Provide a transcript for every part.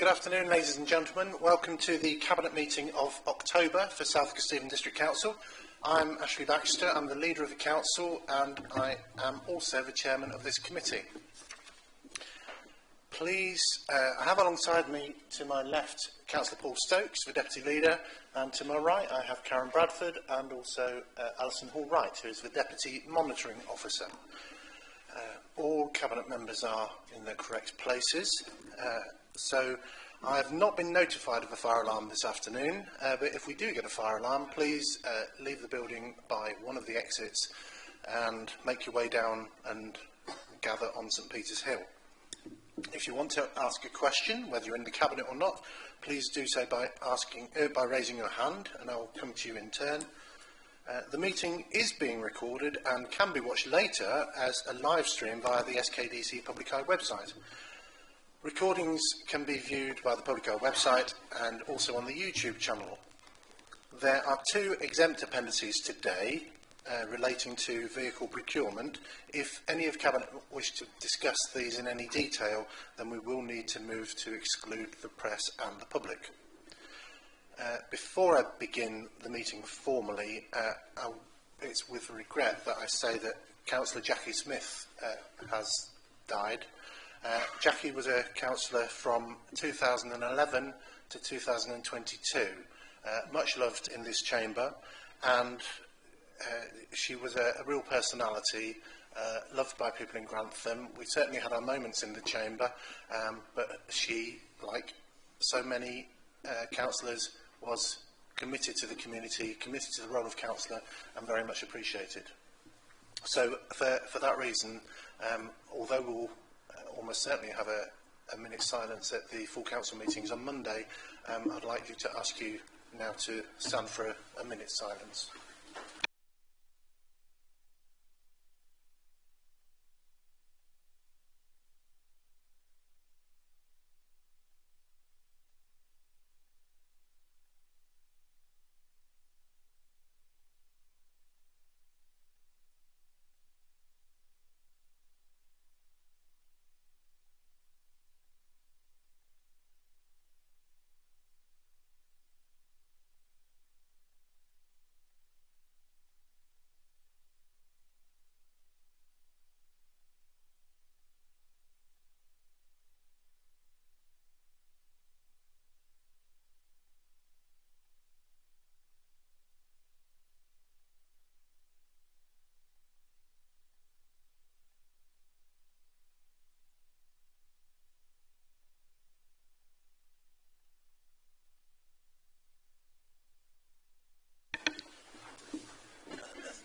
Good afternoon, ladies and gentlemen. Welcome to the Cabinet meeting of October for South Kesteven District Council. I'm Ashley Baxter, I'm the leader of the Council and I am also the chairman of this committee. Please, I have alongside me to my left Councillor Paul Stokes, the Deputy Leader, and to my right I have Karen Bradford and also Alison Hall-Wright, who is the Deputy Monitoring Officer. All Cabinet members are in their correct places. So I have not been notified of a fire alarm this afternoon, but if we do get a fire alarm, please leave the building by one of the exits and make your way down and gather on St Peter's Hill. If you want to ask a question, whether you're in the Cabinet or not, please do so by raising your hand and I will come to you in turn. The meeting is being recorded and can be watched later as a live stream via the SKDC Public Eye website. Recordings can be viewed by the Public Eye website and also on the YouTube channel. There are two exempt appendices today relating to vehicle procurement. If any of Cabinet wish to discuss these in any detail, then we will need to move to exclude the press and the public. Before I begin the meeting formally, it's with regret that I say that Councillor Jackie Smith has died. Jackie was a councillor from 2011 to 2022, much loved in this chamber, and she was a real personality, loved by people in Grantham. We certainly had our moments in the chamber, but she, like so many councillors, was committed to the community, committed to the role of councillor, and very much appreciated. So for that reason, although we'll almost certainly have a minute's silence at the full council meetings on Monday, I'd like you to ask you now to stand for a minute's silence.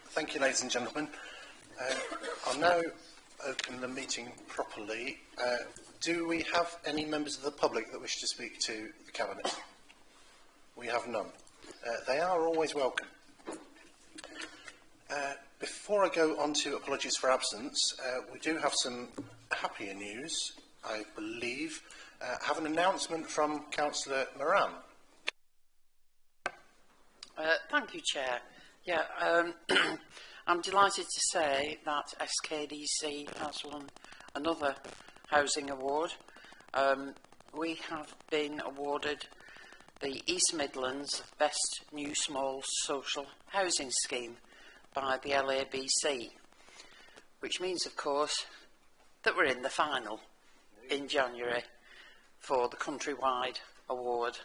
Thank you, ladies and gentlemen. I'll now open the meeting properly. Do we have any members of the public that wish to speak to the Cabinet? We have none. They are always welcome. Before I go on to apologies for absence, we do have some happier news, I believe. Have an announcement from Councillor Moran. Thank you, Chair. Yeah, I'm delighted to say that SKDC has won another housing award. We have been awarded the East Midlands Best New Small Social Housing Scheme by the LABC, which means, of course, that we're in the final in January for the countrywide award.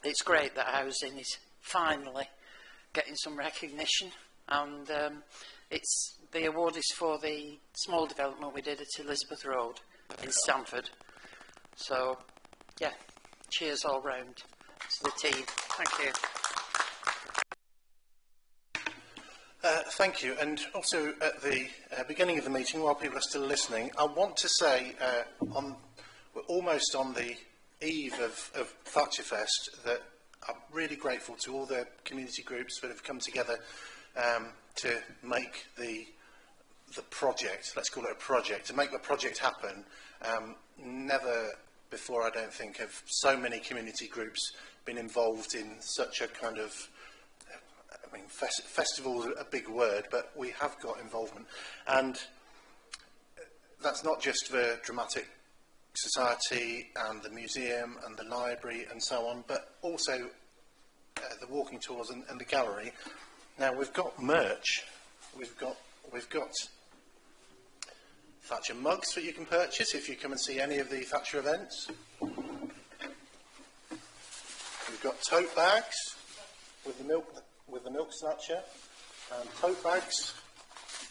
It's great that housing is finally getting some recognition, and the award is for the small development we did at Elizabeth Road in Stamford. So, yeah, cheers all round to the team. Thank you. Thank you, and also at the beginning of the meeting, while people are still listening, I want to say we're almost on the eve of Thatcherfest, that I'm really grateful to all the community groups that have come together to make the project, let's call it a project, to make the project happen. Never before, I don't think, have so many community groups been involved in such a kind of, I mean, festival is a big word, but we have got involvement. And that's not just the dramatic Society and the museum and the library and so on, but also the walking tours and the gallery. Now we've got merch. We've got Thatcher mugs that you can purchase if you come and see any of the Thatcher events. We've got tote bags with the milk snatcher, and tote bags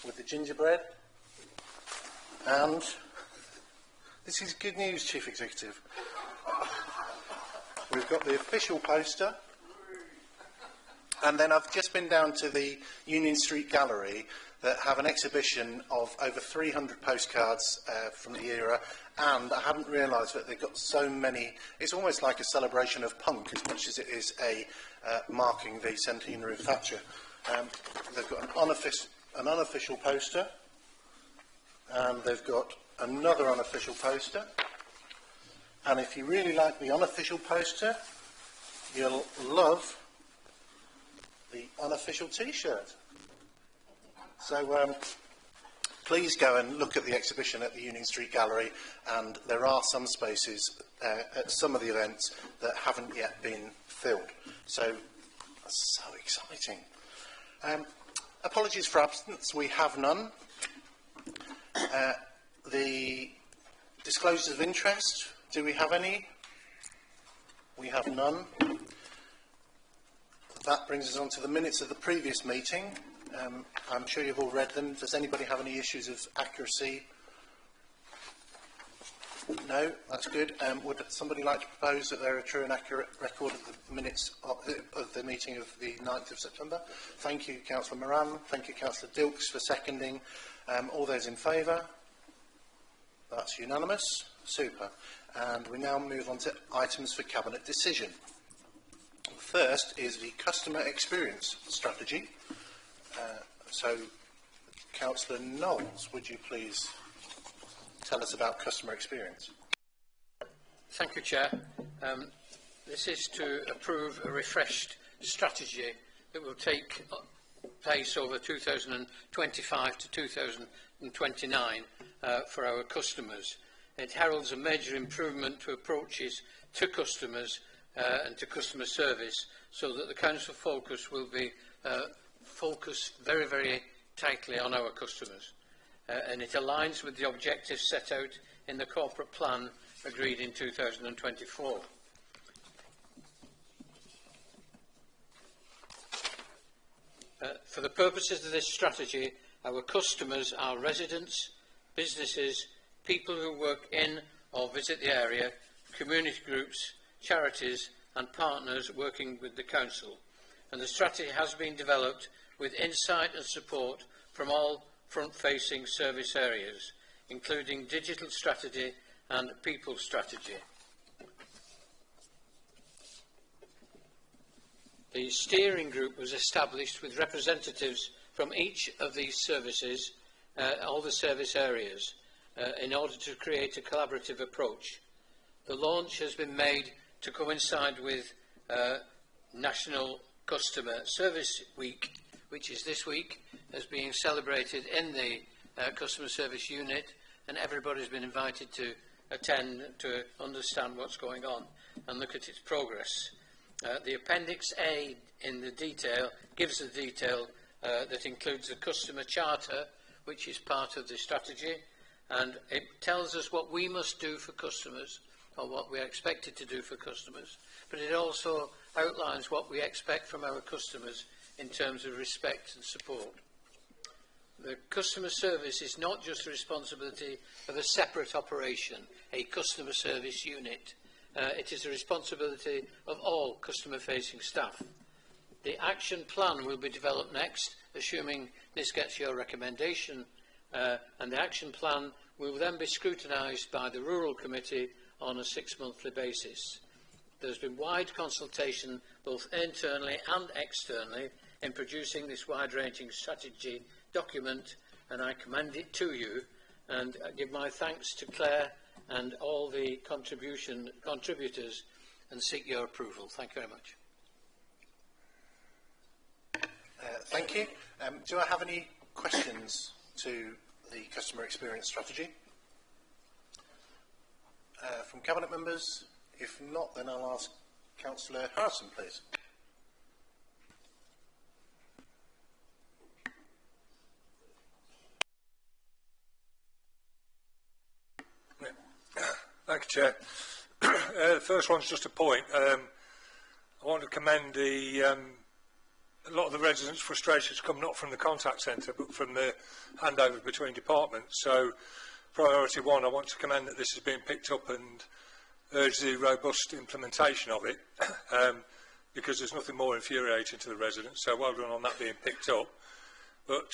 with the gingerbread. And this is good news, Chief Executive. We've got the official poster. And then I've just been down to the Union Street Gallery that have an exhibition of over 300 postcards from the era, and I hadn't realised that they've got so many. It's almost like a celebration of punk as much as it is a marking the centenary of Thatcher. They've got an unofficial poster, and they've got another unofficial poster, and if you really like the unofficial poster, you'll love the unofficial T-shirt. So please go and look at the exhibition at the Union Street Gallery, and there are some spaces at some of the events that haven't yet been filled. So exciting. Apologies for absence, we have none. The disclosures of interest, do we have any? We have none. That brings us on to the minutes of the previous meeting. I'm sure you've all read them. Does anybody have any issues of accuracy? No? That's good. Would somebody like to propose that they're a true and accurate record of the minutes of the meeting of the 9th of September? Thank you, Councillor Moran. Thank you, Councillor Dilks, for seconding. All those in favour? That's unanimous. Super. And we now move on to items for Cabinet decision. First is the customer experience strategy. So, Councillor Knowles, would you please tell us about customer experience? Thank you, Chair. This is to approve a refreshed strategy that will take place over 2025 to 2029 for our customers. It heralds a major improvement to approaches to customers and to customer service, so that the Council focus will be focused very, very tightly on our customers. And it aligns with the objectives set out in the corporate plan agreed in 2024. For the purposes of this strategy, our customers are residents, businesses, people who work in or visit the area, community groups, charities and partners working with the Council. And the strategy has been developed with insight and support from all front-facing service areas, including digital strategy and people strategy. The steering group was established with representatives from each of these services, all the service areas, in order to create a collaborative approach. The launch has been made to coincide with National Customer Service Week, which is this week, as being celebrated in the Customer Service Unit, and everybody's been invited to attend to understand what's going on and look at its progress. The Appendix A in the detail gives the detail that includes the Customer Charter, which is part of the strategy, and it tells us what we must do for customers, or what we are expected to do for customers, but it also outlines what we expect from our customers in terms of respect and support. The customer service is not just the responsibility of a separate operation, a customer service unit. It is the responsibility of all customer-facing staff. The action plan will be developed next, assuming this gets your recommendation, and the action plan will then be scrutinised by the Rural Committee on a 6-monthly basis. There has been wide consultation, both internally and externally, in producing this wide-ranging strategy document, and I commend it to you, and I give my thanks to Claire and all the contributors, and seek your approval. Thank you very much. Thank you. Do I have any questions to the customer experience strategy? from Cabinet members? If not, then I'll ask Councillor Harrison, please. Thank you, Chair. The first one's just a point. I want to commend a lot of the residents' frustrations come not from the contact centre but from the handover between departments. So priority one, I want to commend that this has been picked up and urge the robust implementation of it because there's nothing more infuriating to the residents. So well done on that being picked up. But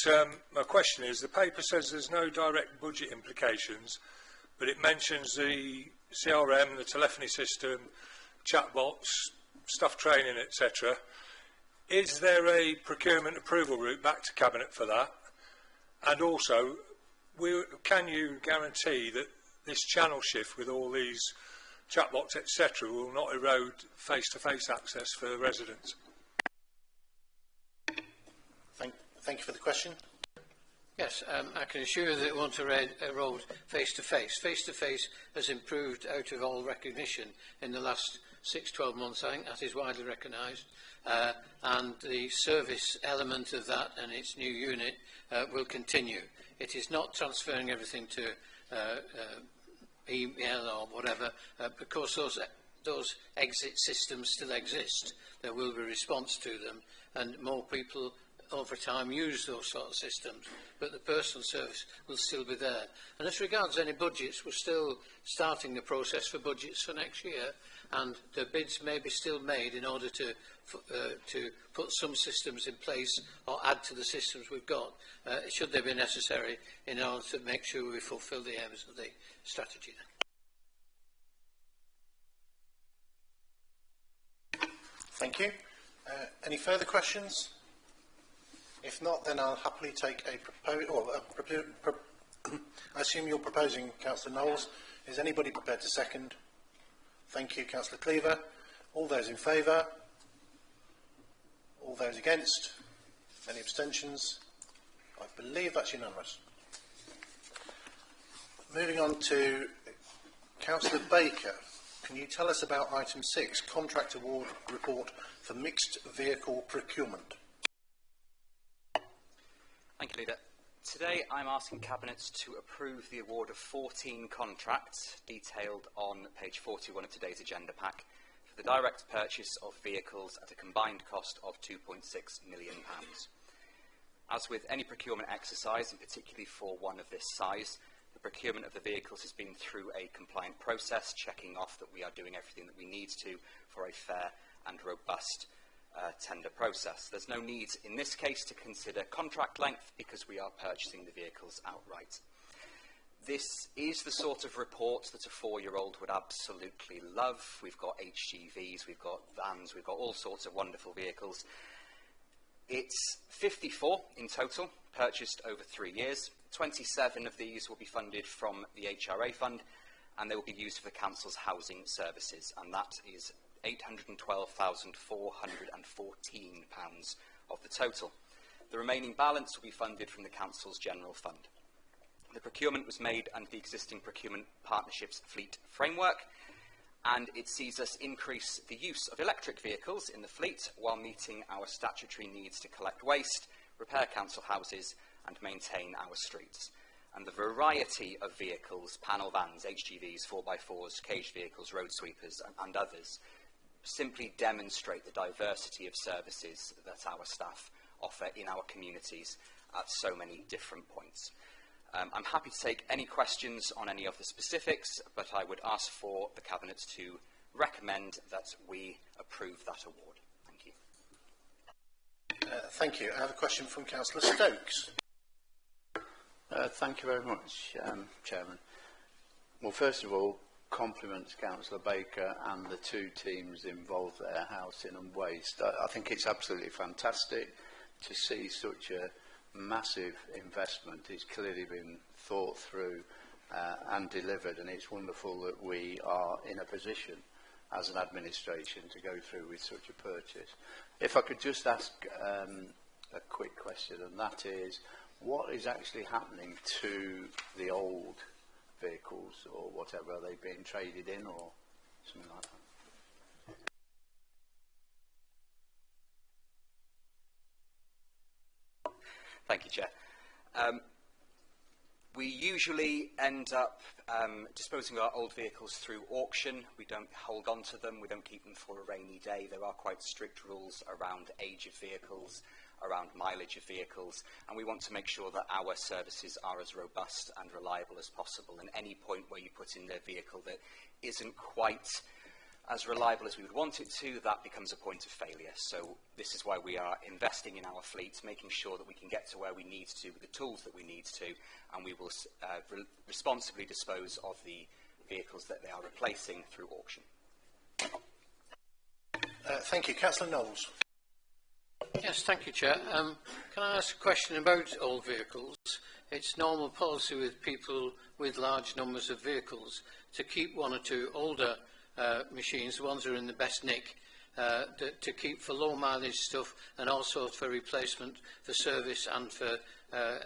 my question is, the paper says there's no direct budget implications, but it mentions the CRM, the telephony system, chatbots, staff training, etc. Is there a procurement approval route back to Cabinet for that? And also, can you guarantee that this channel shift with all these chatbots, etc., will not erode face-to-face access for residents? Thank you for the question. Yes, I can assure you that it won't erode face-to-face. Face-to-face has improved out of all recognition in the last 6-12 months. I think that is widely recognised. And the service element of that and its new unit will continue. It is not transferring everything to email or whatever, because those exit systems still exist. There will be response to them, and more people over time use those sort of systems, but the personal service will still be there. And as regards any budgets, we're still starting the process for budgets for next year, and the bids may be still made in order to put some systems in place or add to the systems we've got, should they be necessary, in order to make sure we fulfil the aims of the strategy. Thank you. Any further questions? If not, then I'll happily take a proposal. I assume you're proposing, Councillor Knowles. Is anybody prepared to second? Thank you, Councillor Cleaver. All those in favour? All those against? Any abstentions? I believe that's unanimous. Moving on to Councillor Baker. Can you tell us about item 6, contract award report for mixed vehicle procurement? Thank you, Leader. Today I'm asking Cabinet to approve the award of 14 contracts detailed on page 41 of today's agenda pack for the direct purchase of vehicles at a combined cost of £2.6 million. As with any procurement exercise, and particularly for one of this size, the procurement of the vehicles has been through a compliant process, checking off that we are doing everything that we need to for a fair and robust tender process. There's no need in this case to consider contract length because we are purchasing the vehicles outright. This is the sort of report that a 4-year-old would absolutely love. We've got HGVs, we've got vans, we've got all sorts of wonderful vehicles. It's 54 in total, purchased over 3 years. 27 of these will be funded from the HRA fund, and they will be used for the Council's housing services, and that is £812,414 of the total. The remaining balance will be funded from the Council's general fund. The procurement was made under the existing procurement partnerships fleet framework, and it sees us increase the use of electric vehicles in the fleet while meeting our statutory needs to collect waste, repair council houses and maintain our streets. And the variety of vehicles, panel vans, HGVs, 4x4s, caged vehicles, road sweepers and others simply demonstrate the diversity of services that our staff offer in our communities at so many different points. I'm happy to take any questions on any of the specifics, but I would ask for the Cabinet to recommend that we approve that award. Thank you. Thank you. I have a question from Councillor Stokes. Thank you very much, Chairman. Well, first of all, compliments Councillor Baker and the two teams involved there, housing and waste. I think it's absolutely fantastic to see such a massive investment. It's clearly been thought through and delivered, and it's wonderful that we are in a position as an administration to go through with such a purchase. If I could just ask a quick question, and that is, what is actually happening to the old vehicles or whatever? Are they being traded in or something like that? Thank you, Chair. We usually end up disposing of our old vehicles through auction. We don't hold on to them. We don't keep them for a rainy day. There are quite strict rules around age of vehicles, around mileage of vehicles, and we want to make sure that our services are as robust and reliable as possible. And any point where you put in a vehicle that isn't quite as reliable as we would want it to, that becomes a point of failure. So this is why we are investing in our fleet, making sure that we can get to where we need to with the tools that we need to, and we will responsibly dispose of the vehicles that they are replacing through auction. Thank you. Councillor Knowles. Yes, thank you, Chair. Can I ask a question about old vehicles? It's normal policy with people with large numbers of vehicles to keep one or two older machines, the ones that are in the best nick, to keep for low mileage stuff and also for replacement, for service and for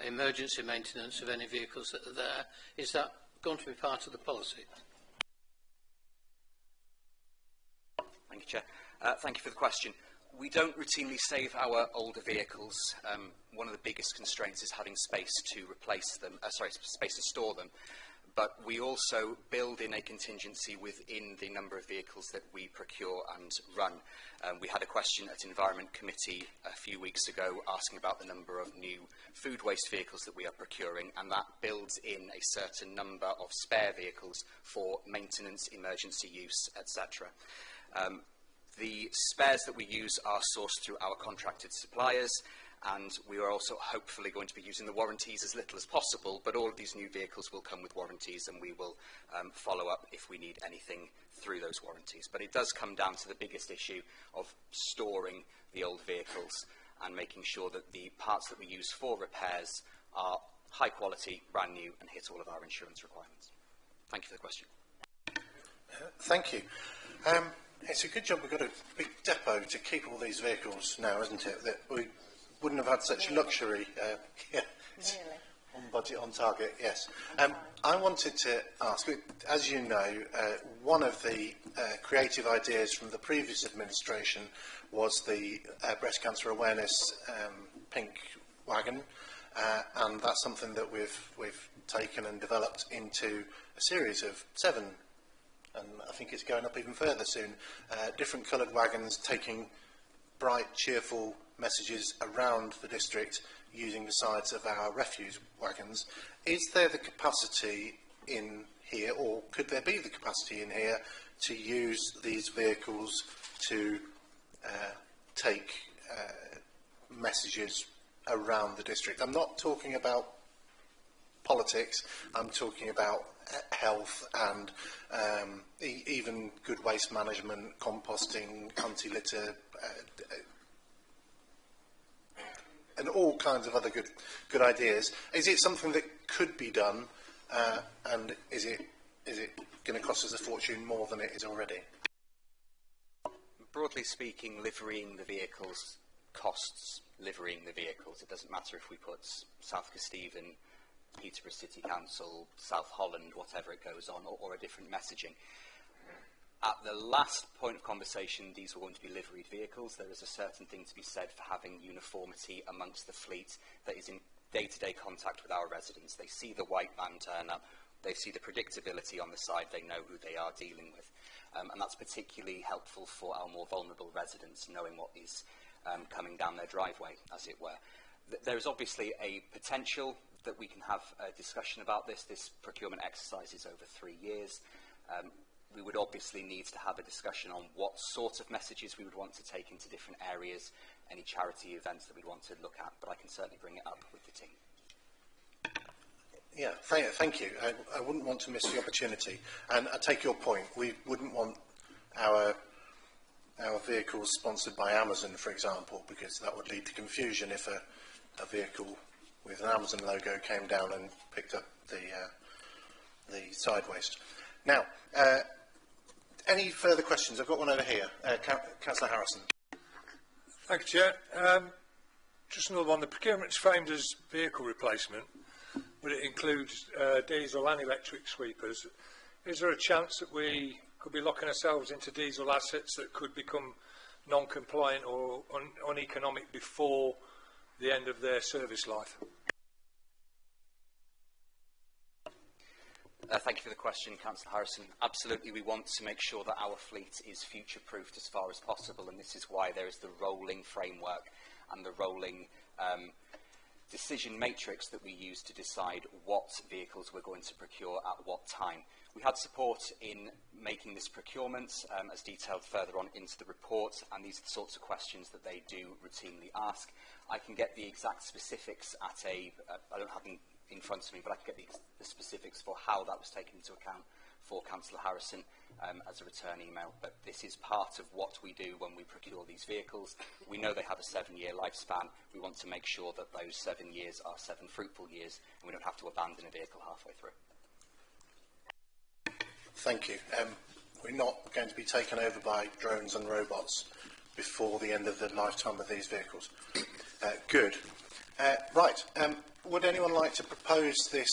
emergency maintenance of any vehicles that are there. Is that going to be part of the policy? Thank you, Chair. Thank you for the question. We don't routinely save our older vehicles. One of the biggest constraints is having space to replace them, space to store them. But we also build in a contingency within the number of vehicles that we procure and run. We had a question at Environment Committee a few weeks ago asking about the number of new food waste vehicles that we are procuring, and that builds in a certain number of spare vehicles for maintenance, emergency use, etc. The spares that we use are sourced through our contracted suppliers, and we are also hopefully going to be using the warranties as little as possible, but all of these new vehicles will come with warranties, and we will follow up if we need anything through those warranties. But it does come down to the biggest issue of storing the old vehicles and making sure that the parts that we use for repairs are high quality, brand new, and hit all of our insurance requirements. Thank you for the question. Thank you. It's a good job we've got a big depot to keep all these vehicles now, isn't it? That we wouldn't have had such luxury. Yeah, on budget, on target, yes. I wanted to ask, as you know, one of the creative ideas from the previous administration was the breast cancer awareness pink wagon, and that's something that we've taken and developed into a series of 7, and I think it's going up even further soon, different coloured wagons taking bright, cheerful messages around the district using the sides of our refuse wagons. Is there the capacity in here, or could there be the capacity in here, to use these vehicles to take messages around the district? I'm not talking about politics, I'm talking about health and even good waste management, composting, anti-litter, and all kinds of other good ideas. Is it something that could be done, and is it going to cost us a fortune more than it is already? Broadly speaking, liverying the vehicles costs liverying the vehicles. It doesn't matter if we put South Kesteven, Peterborough City Council, South Holland, whatever it goes on, or a different messaging. At the last point of conversation, these were going to be liveried vehicles. There is a certain thing to be said for having uniformity amongst the fleet that is in day-to-day contact with our residents. They see the white van turn up, they see the predictability on the side, they know who they are dealing with. And that's particularly helpful for our more vulnerable residents, knowing what is coming down their driveway, as it were. There is obviously a potential that we can have a discussion about this. This procurement exercise is over 3 years. We would obviously need to have a discussion on what sort of messages we would want to take into different areas, any charity events that we'd want to look at, but I can certainly bring it up with the team. Yeah, thank you. I wouldn't want to miss the opportunity. And I take your point. We wouldn't want our vehicles sponsored by Amazon, for example, because that would lead to confusion if a vehicle with an Amazon logo came down and picked up the side waste. Now, any further questions? I've got one over here. Councillor Harrison. Thank you, Chair. Just another one. The procurement's framed as vehicle replacement. but it includes diesel and electric sweepers. Is there a chance that we could be locking ourselves into diesel assets that could become non-compliant or uneconomic before the end of their service life? Thank you for the question, Councillor Harrison. Absolutely, we want to make sure that our fleet is future-proofed as far as possible, and this is why there is the rolling framework and the rolling decision matrix that we use to decide what vehicles we're going to procure at what time. We had support in making this procurement, as detailed further on into the report, and these are the sorts of questions that they do routinely ask. I can get the exact specifics at I don't have them in front of me, but I can get the specifics for how that was taken into account for Councillor Harrison as a return email. But this is part of what we do when we procure these vehicles. We know they have a 7-year lifespan. We want to make sure that those 7 years are 7 fruitful years, and we don't have to abandon a vehicle halfway through. Thank you. We're not going to be taken over by drones and robots before the end of the lifetime of these vehicles. Good. Right. Would anyone like to propose this?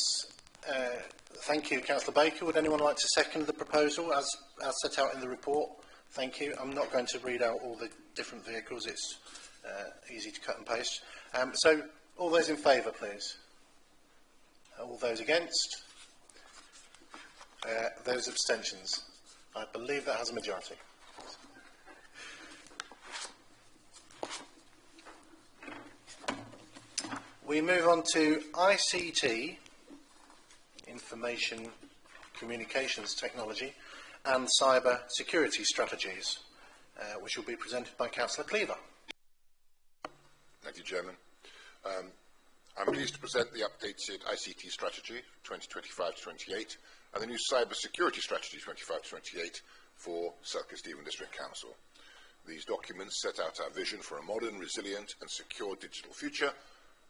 Thank you, Councillor Baker. Would anyone like to second the proposal as set out in the report? Thank you. I'm not going to read out all the different vehicles. It's easy to cut and paste. So, all those in favour, please. All those against? Those abstentions? I believe that has a majority. We move on to ICT, Information Communications Technology, and Cyber Security Strategies, which will be presented by Councillor Cleaver. Thank you, Chairman. I'm pleased to present the updated ICT strategy 2025-28 and the new Cyber Security Strategy 25-28 for South Kesteven District Council. These documents set out our vision for a modern, resilient and secure digital future,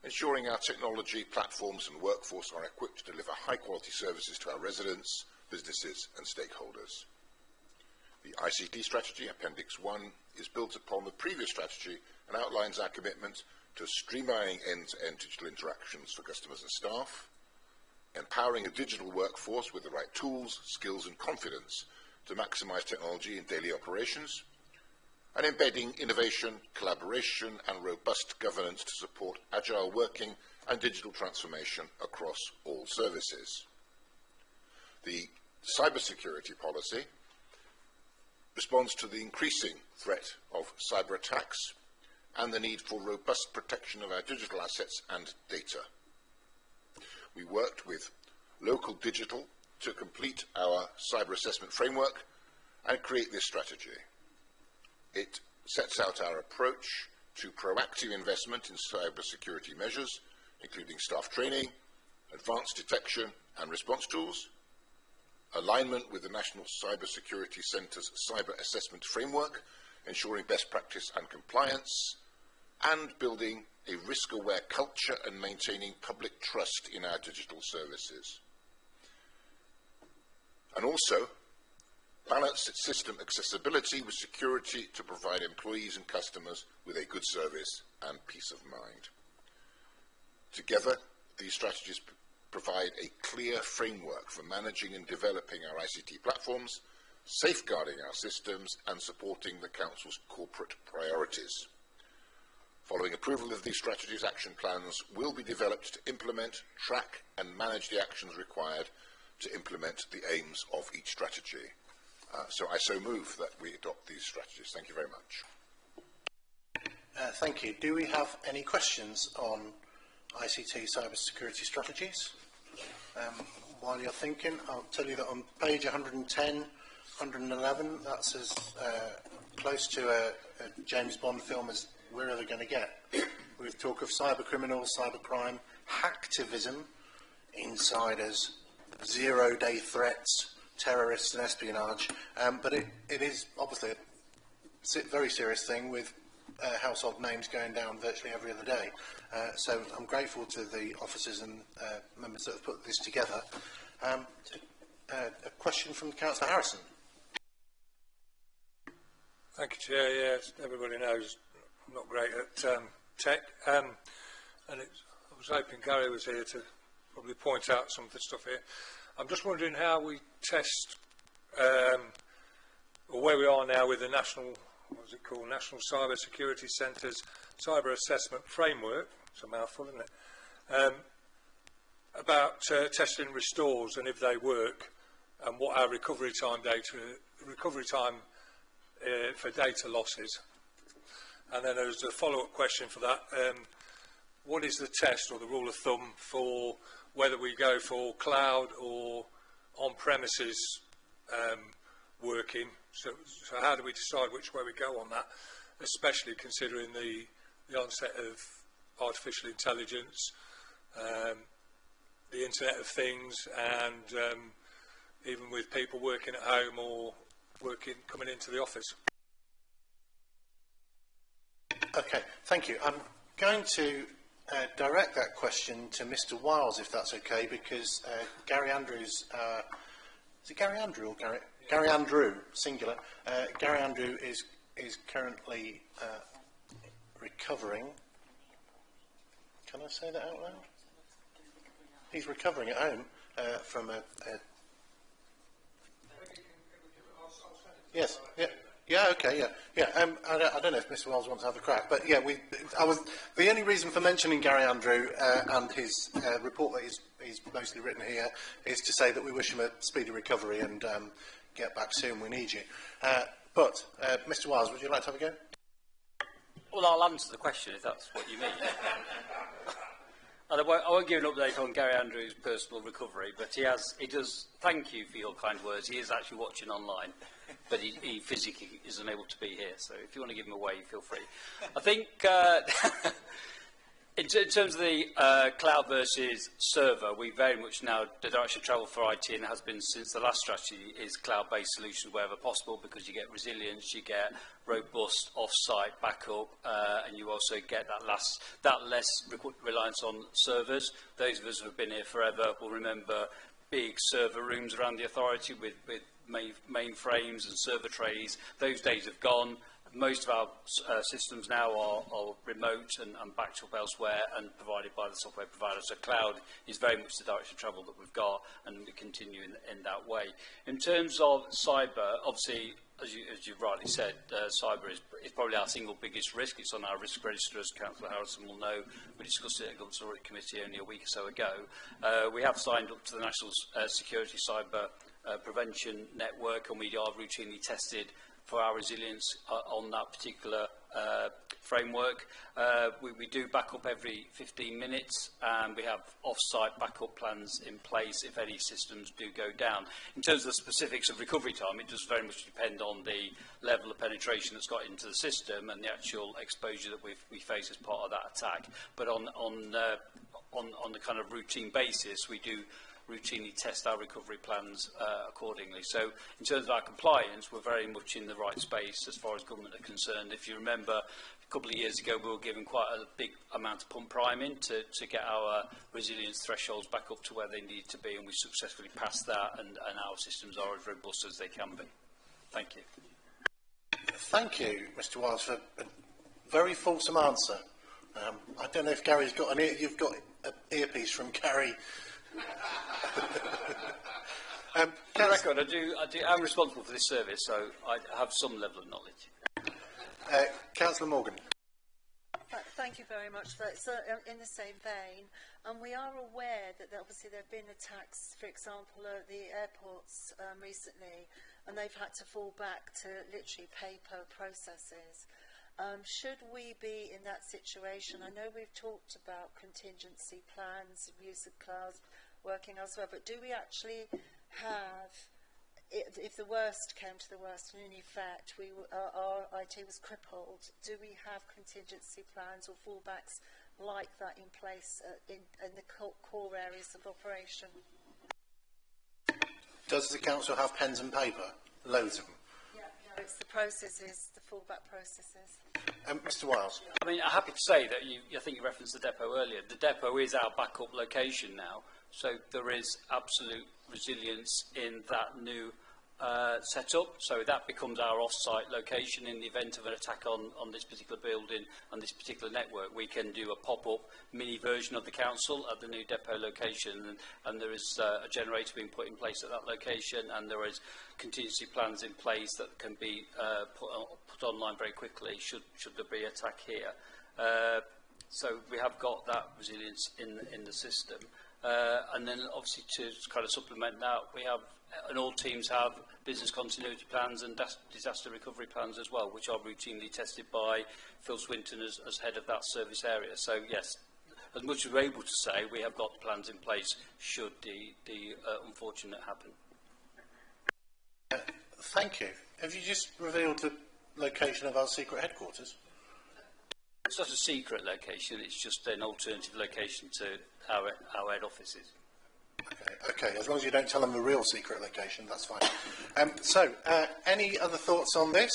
ensuring our technology, platforms and workforce are equipped to deliver high-quality services to our residents, businesses and stakeholders. The ICT strategy, Appendix 1, is built upon the previous strategy and outlines our commitment to streamlining end-to-end digital interactions for customers and staff, empowering a digital workforce with the right tools, skills and confidence to maximise technology in daily operations, and embedding innovation, collaboration and robust governance to support agile working and digital transformation across all services. The cybersecurity policy responds to the increasing threat of cyber attacks and the need for robust protection of our digital assets and data. We worked with Local Digital to complete our cyber assessment framework and create this strategy. It sets out our approach to proactive investment in cyber security measures, including staff training, advanced detection and response tools, alignment with the National Cyber Security Centre's cyber assessment framework, ensuring best practice and compliance, and building a risk-aware culture and maintaining public trust in our digital services. And also, balance system accessibility with security to provide employees and customers with a good service and peace of mind. Together, these strategies provide a clear framework for managing and developing our ICT platforms, safeguarding our systems and supporting the Council's corporate priorities. Following approval of these strategies, action plans will be developed to implement, track and manage the actions required to implement the aims of each strategy. So I so move that we adopt these strategies. Thank you very much. Thank you. Do we have any questions on ICT cybersecurity strategies? While you're thinking, I'll tell you that on page 110, 111, that's as close to a James Bond film as we're ever going to get. We talk of cyber criminals, cyber crime, hacktivism, insiders, zero-day threats, terrorists and espionage, but it is obviously a very serious thing with household names going down virtually every other day. So I'm grateful to the officers and members that have put this together. A question from Councillor Harrison. Thank you, Chair. Yes, everybody knows I'm not great at tech, and I was hoping Gary was here to probably point out some of the stuff here. I'm just wondering how we test, or where we are now with the National, what is it called, National Cyber Security Centre's Cyber Assessment Framework. It's a mouthful, isn't it? About testing restores and if they work, and what our recovery time for data losses. And then there's a follow-up question for that. What is the test or the rule of thumb for whether we go for cloud or on-premises working? So how do we decide which way we go on that, especially considering the onset of artificial intelligence, the Internet of Things, and even with people working at home or coming into the office? Okay, thank you. I'm going to direct that question to Mr. Wiles, if that's okay, because Gary Andrews, is it Gary Andrew or Gary? Gary Andrew, singular. Gary Andrew is currently recovering. Can I say that out loud? He's recovering at home from a yes, yeah, okay, yeah. I don't know if Mr. Wells wants to have a crack, but yeah, the only reason for mentioning Gary Andrew and his report that he's mostly written here is to say that we wish him a speedy recovery and get back soon. We need you. But Mr. Wells, would you like to have a go? Well, I'll answer the question if that's what you mean. And I won't give an update on Gary Andrews' personal recovery, but he does, thank you for your kind words, he is actually watching online, but he physically is unable to be here, so if you want to give him away, feel free. I think, in terms of the cloud versus server, we very much now, the direction of travel for IT, and it has been since the last strategy, is cloud-based solutions wherever possible, because you get resilience, you get robust off-site backup, and you also get that less reliance on servers. Those of us who have been here forever will remember big server rooms around the authority with mainframes and server trays. Those days have gone. Most of our systems now are remote and backed up elsewhere and provided by the software provider. So cloud is very much the direction of travel that we've got, and we continue in that way. In terms of cyber, obviously, as you rightly said, cyber is probably our single biggest risk. It's on our risk register, as Councillor Harrison will know. We discussed it at Governance Audit Committee only a week or so ago. We have signed up to the National Security Cyber Prevention Network, and we are routinely tested for our resilience on that particular framework. We do back up every 15 minutes, and we have off-site backup plans in place if any systems do go down. In terms of the specifics of recovery time, it does very much depend on the level of penetration that's got into the system and the actual exposure that we face as part of that attack. But on the kind of routine basis, we do routinely test our recovery plans accordingly. So in terms of our compliance, we're very much in the right space as far as government are concerned. If you remember, a couple of years ago, we were given quite a big amount of pump priming to get our resilience thresholds back up to where they need to be, and we successfully passed that, and our systems are as robust as they can be. Thank you. Thank you, Mr. Wiles, for a very fulsome answer. I don't know if Gary's got an ear. You've got an earpiece from Gary. For the record, I'm responsible for this service, so I have some level of knowledge. Councillor Morgan. Thank you very much for that. So, in the same vein, we are aware that obviously there have been attacks, for example, at the airports recently, and they've had to fall back to literally paper processes. Should we be in that situation? I know we've talked about contingency plans, use of cloud, working elsewhere, but do we actually have, if the worst came to the worst, and in effect our IT was crippled, do we have contingency plans or fallbacks like that in place in the core areas of operation? Does the council have pens and paper? Loads of them. Yeah, it's the processes, the fallback processes. Mr. Wiles. I mean, I'm happy to say that I think you referenced the depot earlier. The depot is our backup location now, so there is absolute resilience in that new set up, so that becomes our off-site location. In the event of an attack on this particular building, on this particular network, we can do a pop-up mini version of the council at the new depot location, and there is a generator being put in place at that location, and there is contingency plans in place that can be put online very quickly should there be attack here. So we have got that resilience in the system. And then obviously to kind of supplement that, we have, and all teams have business continuity plans and disaster recovery plans as well, which are routinely tested by Phil Swinton as head of that service area. So yes, as much as we're able to say, we have got plans in place should the unfortunate happen. Thank you. Have you just revealed the location of our secret headquarters? It's not a secret location, it's just an alternative location to our head offices. Okay, as long as you don't tell them the real secret location, that's fine. So, any other thoughts on this?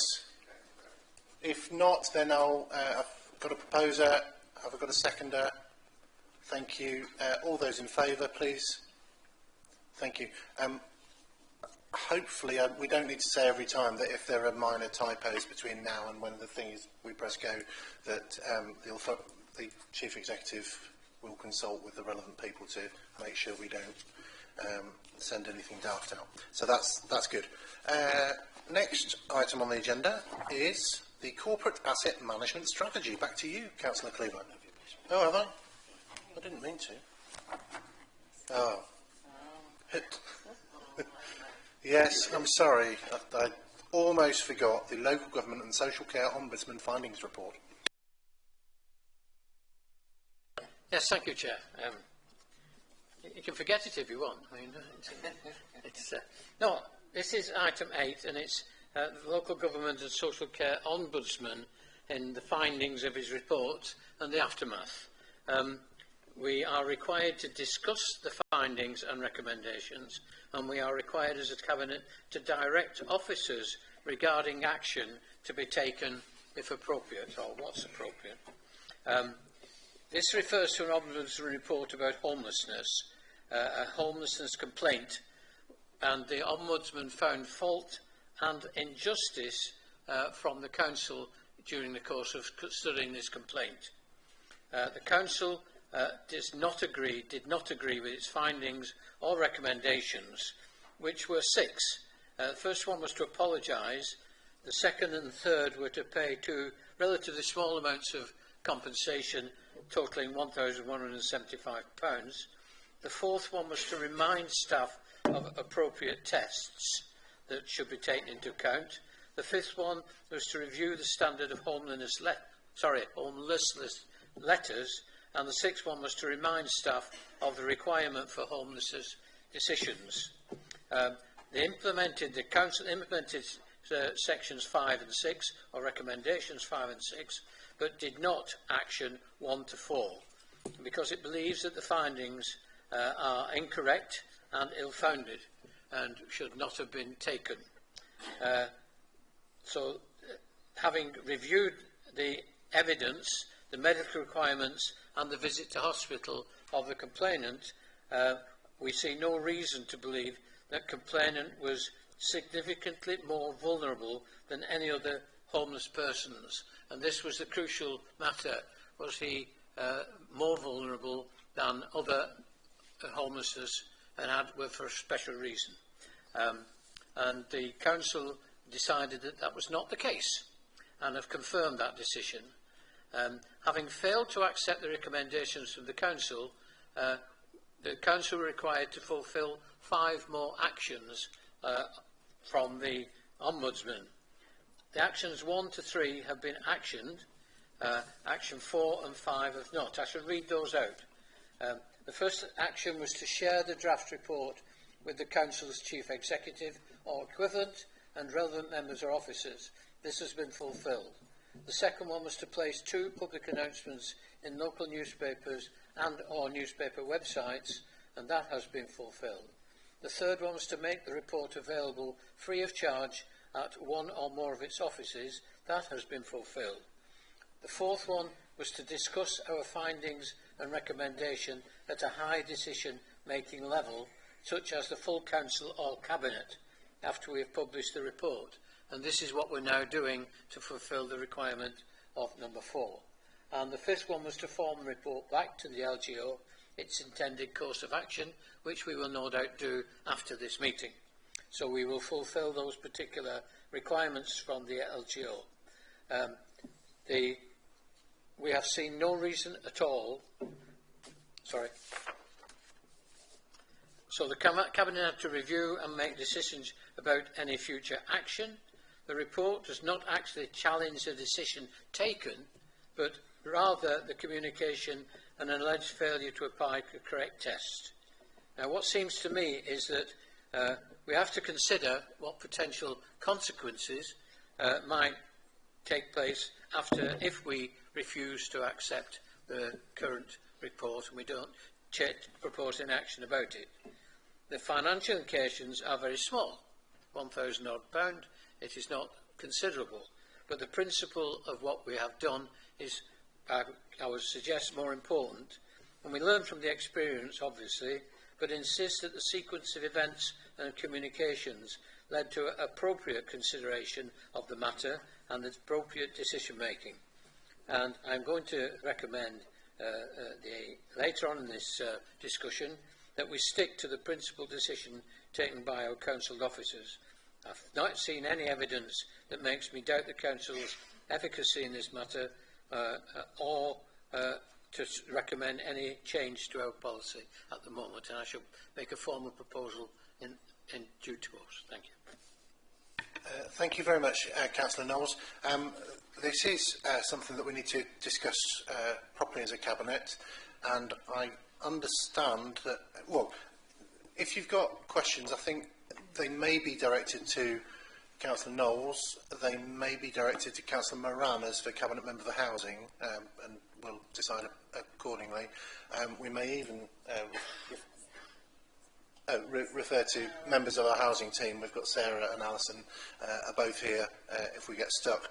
If not, then I've got a proposer, I've got a seconder. Thank you. All those in favour, please. Thank you. Hopefully, we don't need to say every time that if there are minor typos between now and when the thing is, we press go, that the Chief Executive will consult with the relevant people to make sure we don't send anything daft out. So that's good. Next item on the agenda is the Corporate Asset Management Strategy. Back to you, Councillor Cleveland. Oh, have I? I didn't mean to. Oh. Yes, I'm sorry. I almost forgot the Local Government and Social Care Ombudsman Findings Report. Yes, thank you, Chair. You can forget it if you want. I mean, no, this is item 8, and it's the Local Government and Social Care Ombudsman in the findings of his report and the aftermath. We are required to discuss the findings and recommendations, and we are required as a Cabinet to direct officers regarding action to be taken if appropriate, or what's appropriate. This refers to an Ombudsman report about homelessness, a homelessness complaint, and the Ombudsman found fault and injustice from the Council during the course of studying this complaint. The Council did not agree with its findings or recommendations, which were 6. The first one was to apologise. The second and third were to pay 2 relatively small amounts of compensation, totalling £1,175. The fourth one was to remind staff of appropriate tests that should be taken into account. The fifth one was to review the standard of homelessness letters, and the sixth one was to remind staff of the requirement for homelessness decisions. The Council implemented sections 5 and 6, or recommendations 5 and 6, but did not action 1 to 4, because it believes that the findings are incorrect and ill-founded and should not have been taken. Having reviewed the evidence, the medical requirements and the visit to hospital of the complainant, we see no reason to believe that complainant was significantly more vulnerable than any other homeless persons. And this was the crucial matter. Was he more vulnerable than other homelessness and were for a special reason? And the Council decided that that was not the case and have confirmed that decision. Having failed to accept the recommendations from the Council were required to fulfil 5 more actions from the Ombudsman. The actions 1 to 3 have been actioned. Action 4 and 5 have not. I shall read those out. The first action was to share the draft report with the Council's Chief Executive or equivalent and relevant members or officers. This has been fulfilled. The second one was to place 2 public announcements in local newspapers and or newspaper websites, and that has been fulfilled. The third one was to make the report available free of charge at 1 or more of its offices. That has been fulfilled. The fourth one was to discuss our findings and recommendation at a high decision-making level, such as the full Council or Cabinet. after we have published the report. And this is what we're now doing to fulfil the requirement of number 4. And the 5th one was to form a report back to the LGO, its intended course of action, which we will no doubt do after this meeting. So we will fulfil those particular requirements from the LGO. We have seen no reason at all. Sorry. So the Cabinet had to review and make decisions about any future action. The report does not actually challenge the decision taken, but rather the communication and an alleged failure to apply the correct test. Now, what seems to me is that we have to consider what potential consequences might take place if we refuse to accept the current report and we don't propose any action about it. The financial implications are very small, £1,000 odd. It is not considerable, but the principle of what we have done is, I would suggest, more important. And we learn from the experience, obviously, but insist that the sequence of events and communications led to appropriate consideration of the matter and appropriate decision making. And I'm going to recommend later on in this discussion that we stick to the principal decision taken by our council officers. I've not seen any evidence that makes me doubt the council's efficacy in this matter or to recommend any change to our policy at the moment, and I shall make a formal proposal in due course. Thank you. Thank you very much, Councillor Knowles. This is something that we need to discuss properly as a Cabinet, and I understand that, well, if you've got questions, I think they may be directed to Councillor Knowles, they may be directed to Councillor Moran as the Cabinet Member for Housing, and we'll decide accordingly. We may even refer to members of our housing team. We've got Sarah and Alison are both here if we get stuck.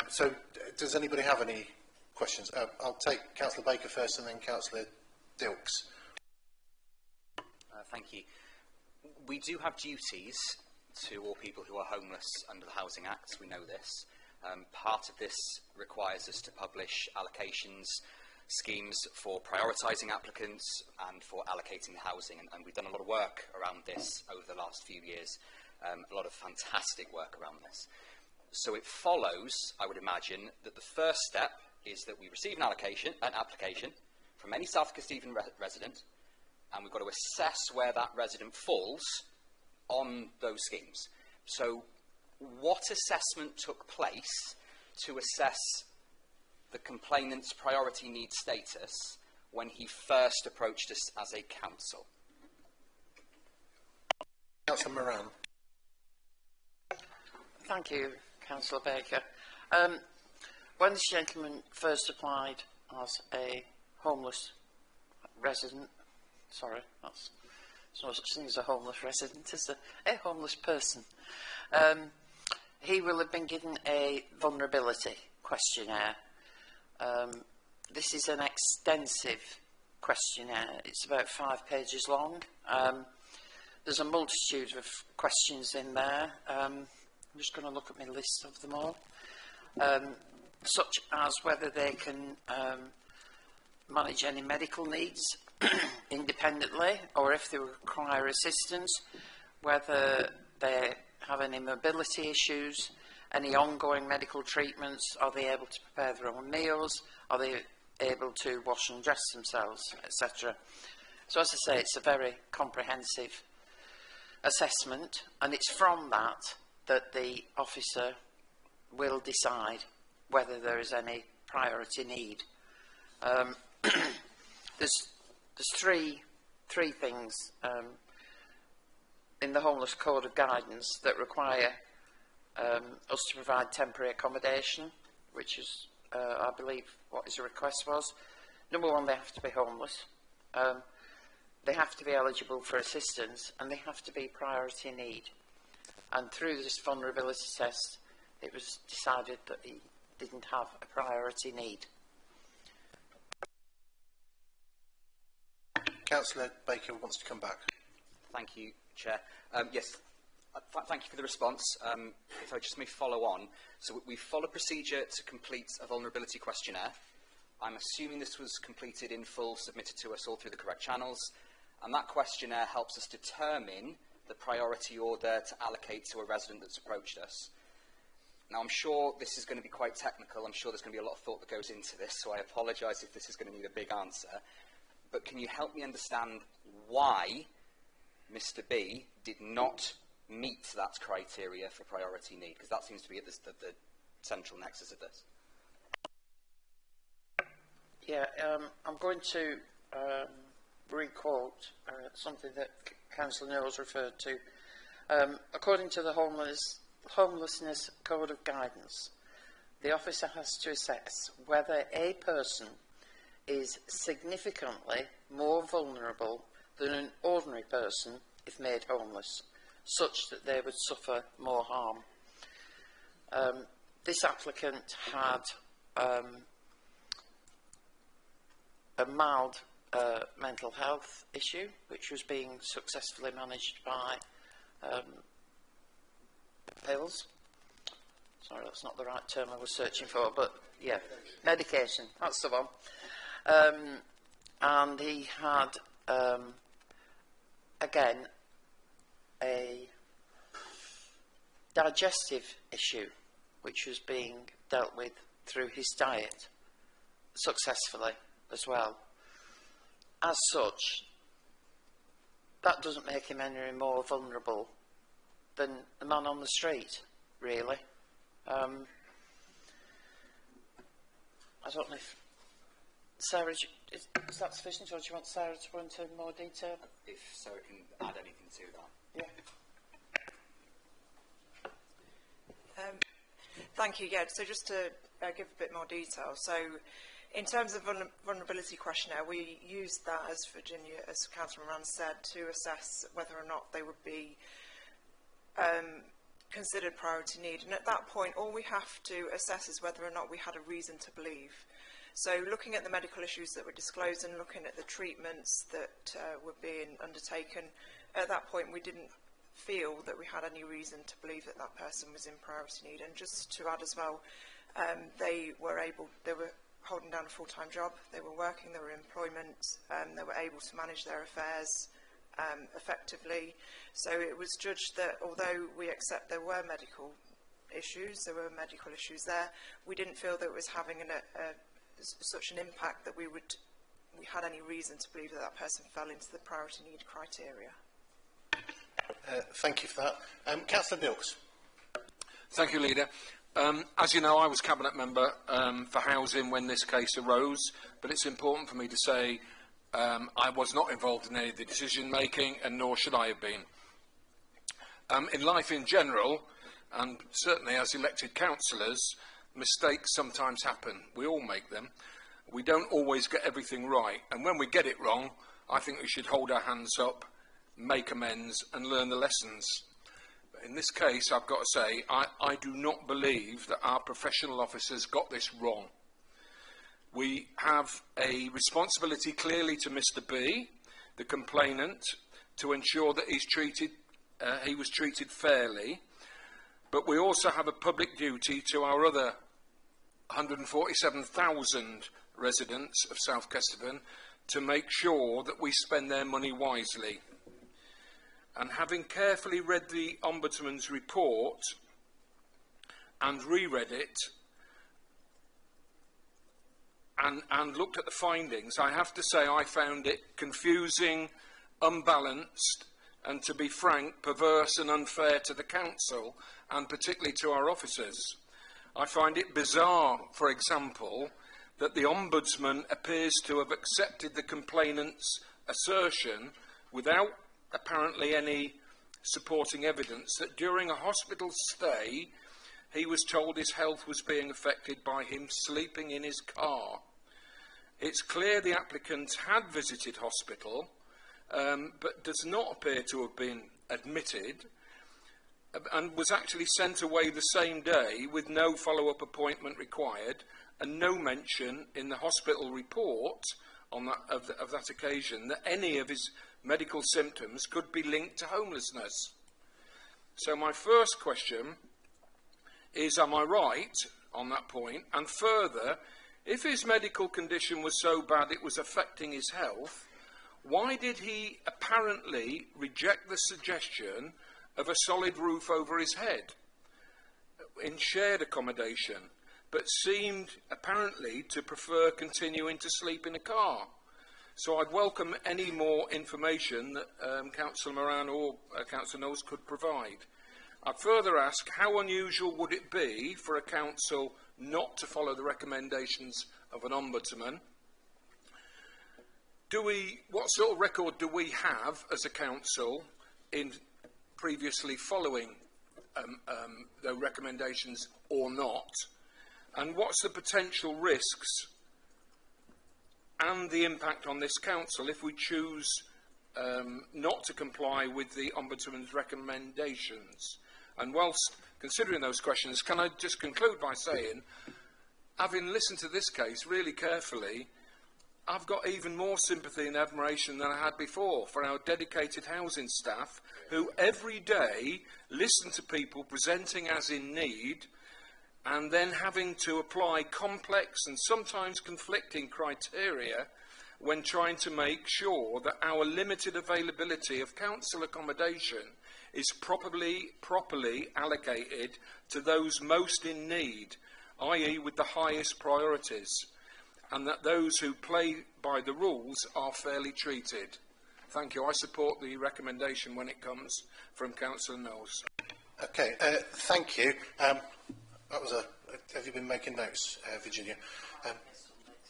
So does anybody have any questions? I'll take Councillor Baker first and then Councillor Dilks. Thank you. We do have duties to all people who are homeless under the Housing Act. We know this. Part of this requires us to publish allocations, schemes for prioritising applicants and for allocating housing, and we've done a lot of work around this over the last few years, a lot of fantastic work around this. So it follows, I would imagine, that the first step is that we receive an application from any South Kesteven resident, and we've got to assess where that resident falls on those schemes. So what assessment took place to assess the complainant's priority needs status when he first approached us as a council? Councillor Moran. Thank you, Councillor Baker. When this gentleman first applied as a homeless resident, sorry, there's no such thing as a homeless resident, is there? A homeless person. He will have been given a vulnerability questionnaire. This is an extensive questionnaire. It's about 5 pages long. There's a multitude of questions in there. I'm just going to look at my list of them all. Such as whether they can manage any medical needs independently, or if they require assistance, whether they have any mobility issues, any ongoing medical treatments, are they able to prepare their own meals, are they able to wash and dress themselves, etc. So as I say, it's a very comprehensive assessment, and it's from that that the officer will decide whether there is any priority need. There's three things in the Homeless Code of Guidance that require us to provide temporary accommodation, which is, I believe, what his request was. Number one, they have to be homeless. They have to be eligible for assistance, and they have to be priority need. And through this vulnerability test, it was decided that he didn't have a priority need. Councillor Baker wants to come back. Thank you, Chair. Yes, Thank you for the response. If I just may follow on. So we follow procedure to complete a vulnerability questionnaire. I'm assuming this was completed in full, submitted to us all through the correct channels, and that questionnaire helps us determine the priority order to allocate to a resident that's approached us. Now, I'm sure this is going to be quite technical. I'm sure there's going to be a lot of thought that goes into this, so I apologise if this is going to need a big answer. But can you help me understand why Mr. B did not meet that criteria for priority need? Because that seems to be at the central nexus of this. Yeah, I'm going to re-quote something that Councillor Knowles referred to. According to the Homelessness Code of Guidance, the officer has to assess whether a person is significantly more vulnerable than an ordinary person if made homeless, such that they would suffer more harm. This applicant had a mild mental health issue, which was being successfully managed by pills. Sorry, that's not the right term I was searching for, but yeah, medication, that's the one. And he had, again, a digestive issue, which was being dealt with through his diet successfully as well. As such, that doesn't make him any more vulnerable than the man on the street, really. I don't know if Sarah, is that sufficient, or do you want Sarah to go into more detail? If Sarah can add anything to that. Yeah. Thank you. Yeah, so just to give a bit more detail. So in terms of vulnerability questionnaire, we used that, as Virginia, as Councillor Moran said, to assess whether or not they would be considered priority need. And at that point, all we have to assess is whether or not we had a reason to believe. So looking at the medical issues that were disclosed and looking at the treatments that were being undertaken, at that point we didn't feel that we had any reason to believe that that person was in priority need. And just to add as well, they were holding down a full-time job, they were working, they were in employment, they were able to manage their affairs effectively. So it was judged that although we accept there were medical issues there, we didn't feel that it was having such an impact that we had any reason to believe that that person fell into the priority need criteria. Thank you for that. Councillor Bilks. Thank you, Leader. As you know, I was Cabinet Member for Housing when this case arose, but it's important for me to say I was not involved in any of the decision making, and nor should I have been. In life in general, and certainly as elected councillors, mistakes sometimes happen. We all make them. We don't always get everything right, and when we get it wrong, I think we should hold our hands up, make amends and learn the lessons. But in this case, I've got to say, I do not believe that our professional officers got this wrong. We have a responsibility clearly to Mr. B, the complainant, to ensure that he was treated fairly, but we also have a public duty to our other 147,000 residents of South Kesteven to make sure that we spend their money wisely. And having carefully read the Ombudsman's report and reread it and looked at the findings, I have to say I found it confusing, unbalanced, and, to be frank, perverse and unfair to the council, and particularly to our officers. I find it bizarre, for example, that the Ombudsman appears to have accepted the complainant's assertion without apparently any supporting evidence that during a hospital stay he was told his health was being affected by him sleeping in his car. It's clear the applicant had visited hospital, but does not appear to have been admitted, and was actually sent away the same day with no follow-up appointment required, and no mention in the hospital report on of that occasion that any of his medical symptoms could be linked to homelessness. So my first question is, am I right on that point? And further, if his medical condition was so bad it was affecting his health, why did he apparently reject the suggestion of a solid roof over his head in shared accommodation, but seemed apparently to prefer continuing to sleep in a car? So I'd welcome any more information that Councillor Moran or Councillor Knowles could provide. I'd further ask, how unusual would it be for a council not to follow the recommendations of an ombudsman? What sort of record do we have as a council in previously following the recommendations or not? And what's the potential risks and the impact on this council if we choose not to comply with the Ombudsman's recommendations? And whilst considering those questions, can I just conclude by saying, having listened to this case really carefully, I've got even more sympathy and admiration than I had before for our dedicated housing staff who every day listen to people presenting as in need and then having to apply complex and sometimes conflicting criteria when trying to make sure that our limited availability of council accommodation is properly allocated to those most in need, i.e. with the highest priorities, and that those who play by the rules are fairly treated. Thank you. I support the recommendation when it comes from Councillor Knowles. Okay, thank you. That was have you been making notes, Virginia?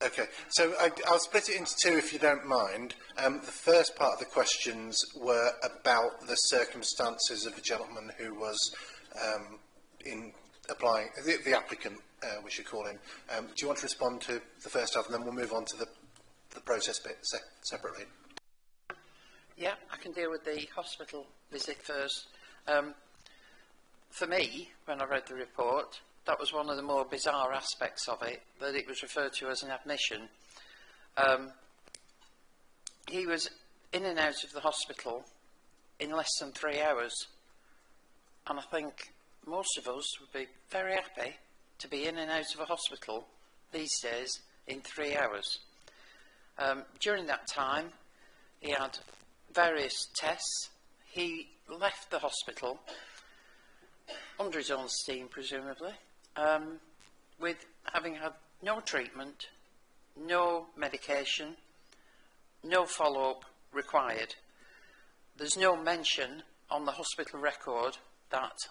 Okay, so I'll split it into two if you don't mind. The first part of the questions were about the circumstances of the gentleman who was in applying, the applicant, we should call him. Do you want to respond to the first half and then we'll move on to the process bit separately? Yeah, I can deal with the hospital visit first. For me, when I read the report, that was one of the more bizarre aspects of it, that it was referred to as an admission. He was in and out of the hospital in less than 3 hours. And I think most of us would be very happy to be in and out of a hospital these days in 3 hours. During that time, he had various tests. He left the hospital under his own steam, presumably, with having had no treatment, no medication, no follow-up required. There's no mention on the hospital record that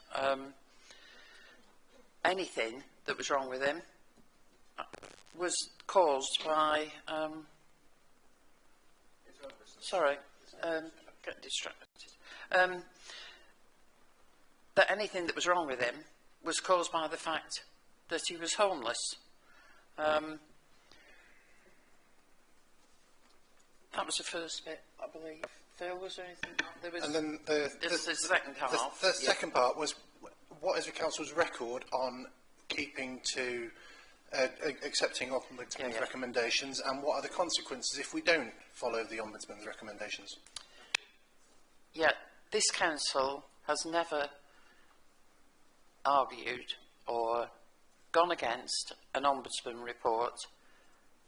anything that was wrong with him was caused by get distracted. That anything that was wrong with him was caused by the fact that he was homeless. That was the first bit, I believe. Phil, was there anything? There was, and then the second half. The second part was, what is the council's record on keeping to accepting Ombudsman's recommendations, and what are the consequences if we don't follow the Ombudsman's recommendations? Yeah, this council has never argued or gone against an Ombudsman report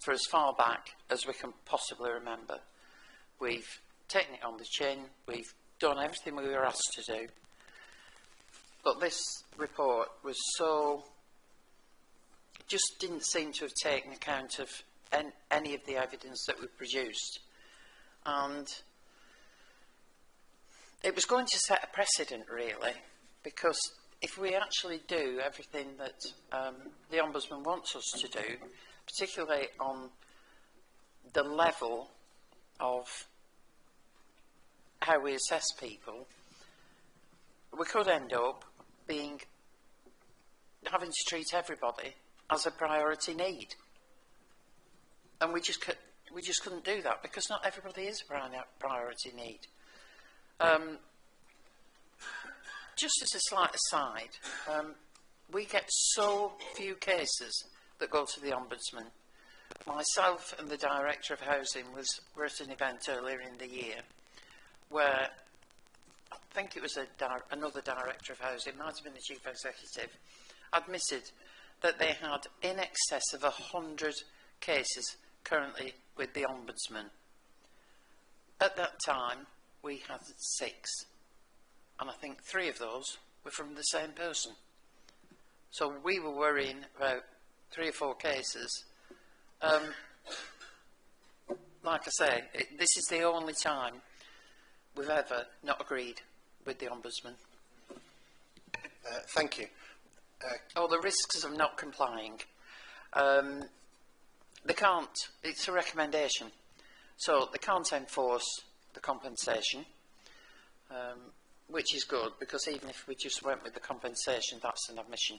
for as far back as we can possibly remember. We've taken it on the chin, we've done everything we were asked to do, but this report was so, just didn't seem to have taken account of any of the evidence that we produced, and it was going to set a precedent, really, because if we actually do everything that the Ombudsman wants us to do, particularly on the level of how we assess people, we could end up having to treat everybody as a priority need. And we just couldn't do that, because not everybody is a priority need. Just as a slight aside, we get so few cases that go to the Ombudsman. Myself and the Director of Housing were at an event earlier in the year where I think think it was another director of housing, it might have been the chief executive, admitted that they had in excess of 100 cases currently with the Ombudsman. At that time, we had 6, and I think 3 of those were from the same person. So we were worrying about 3 or 4 cases. Like I say, this is the only time we've ever not agreed with the Ombudsman. Thank you. The risks of not complying. They can't, it's a recommendation, so they can't enforce the compensation, which is good, because even if we just went with the compensation, that's an admission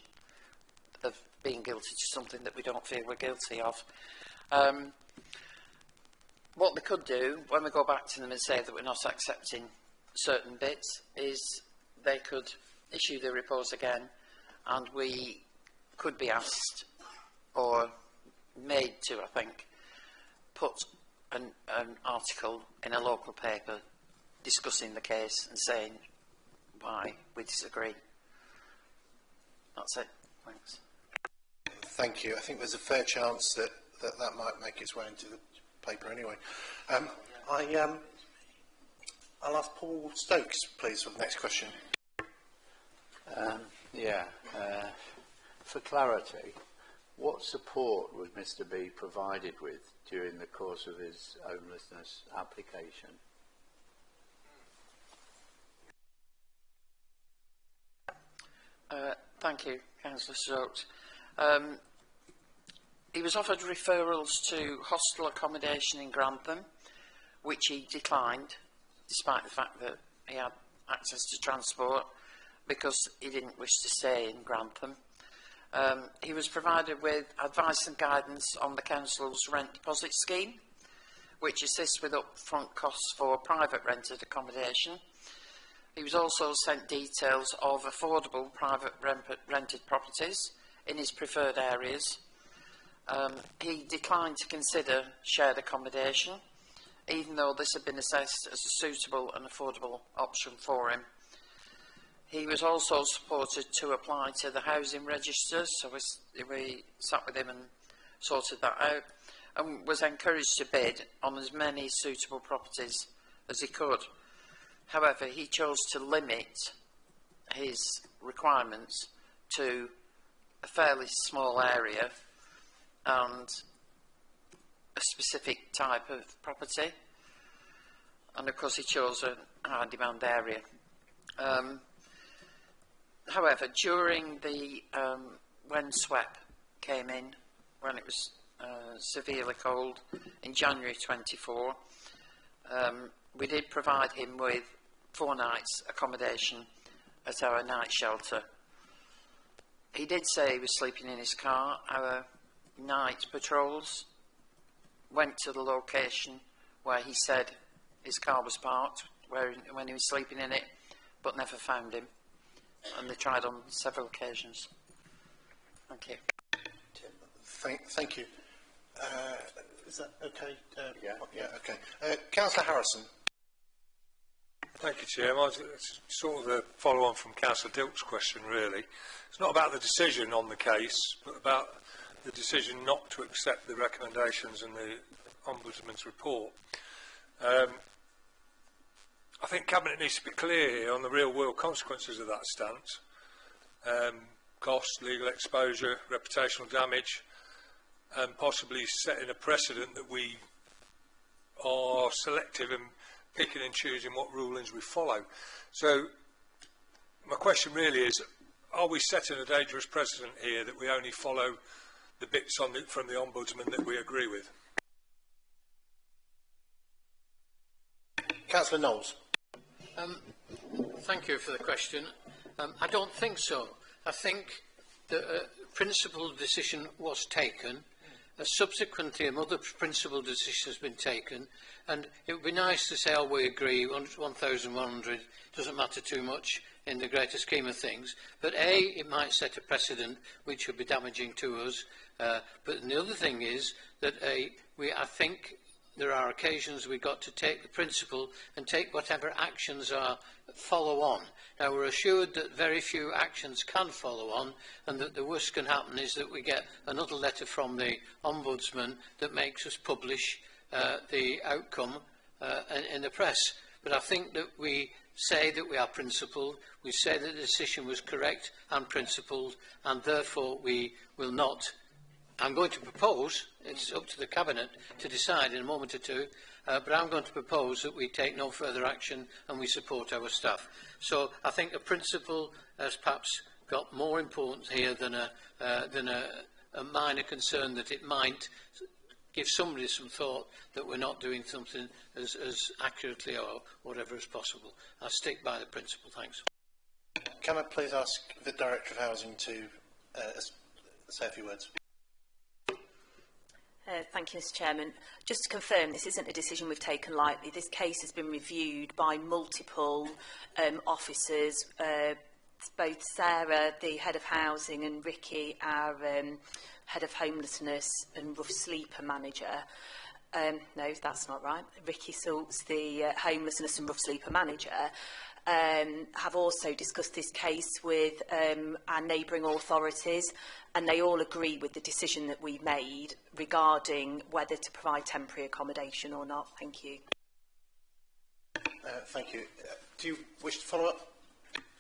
of being guilty to something that we don't feel we're guilty of. What they could do, when we go back to them and say that we're not accepting certain bits, is they could issue the reports again, and we could be asked, or made to, I think, put an article in a local paper discussing the case and saying why we disagree. That's it. Thanks. Thank you. I think there's a fair chance that that might make its way into the paper anyway. I'll ask Paul Stokes, please, for the next question. For clarity, what support was Mr. B provided with during the course of his homelessness application? Thank you, Councillor Stokes. He was offered referrals to hostel accommodation in Grantham, which he declined, despite the fact that he had access to transport, because he didn't wish to stay in Grantham. He was provided with advice and guidance on the Council's rent deposit scheme, which assists with upfront costs for private rented accommodation. He was also sent details of affordable private rented properties in his preferred areas. He declined to consider shared accommodation, even though this had been assessed as a suitable and affordable option for him. He was also supported to apply to the housing registers, so we sat with him and sorted that out, and was encouraged to bid on as many suitable properties as he could. However, he chose to limit his requirements to a fairly small area and a specific type of property, and of course he chose a high demand area. However, during the when SWEP came in, when it was severely cold in January 24, we did provide him with 4 nights accommodation at our night shelter. He did say he was sleeping in his car. Our night patrols went to the location where he said his car was parked, when he was sleeping in it, but never found him. And they tried on several occasions. Thank you. Thank you. Is that okay? Yeah, okay. Councillor Harrison. Thank you, Chair. It's sort of a follow-on from Councillor Dilk's question, really. It's not about the decision on the case, but about the decision not to accept the recommendations in the Ombudsman's report. I think Cabinet needs to be clear here on the real-world consequences of that stance. Cost, legal exposure, reputational damage, and possibly setting a precedent that we are selective in picking and choosing what rulings we follow. So my question really is, are we setting a dangerous precedent here that we only follow the bits from the Ombudsman that we agree with? Councillor Knowles. Thank you for the question. I don't think so. I think the principled decision was taken. Subsequently, another principled decision has been taken, and it would be nice to say, oh, we agree, 1,100 doesn't matter too much in the greater scheme of things. But A, it might set a precedent which would be damaging to us. But the other thing is that I think there are occasions we've got to take the principle and take whatever actions are follow on. Now, we're assured that very few actions can follow on, and that the worst can happen is that we get another letter from the Ombudsman that makes us publish the outcome in the press. But I think that we say that we are principled, we say that the decision was correct and principled, and therefore we will not. I'm going to propose, it's up to the Cabinet to decide in a moment or two, but I'm going to propose that we take no further action and we support our staff. So I think a principle has perhaps got more importance here than a minor concern that it might give somebody some thought that we're not doing something as accurately or whatever as possible. I'll stick by the principle. Thanks. Can I please ask the Director of Housing to say a few words? Thank you, Mr. Chairman. Just to confirm, this isn't a decision we've taken lightly. This case has been reviewed by multiple officers, both Sarah, the Head of Housing, and Ricky, our Head of Homelessness and Rough Sleeper Manager. No, that's not right. Ricky Salt's the Homelessness and Rough Sleeper Manager. Have also discussed this case with our neighbouring authorities, and they all agree with the decision that we made regarding whether to provide temporary accommodation or not. Thank you. Thank you. Do you wish to follow up?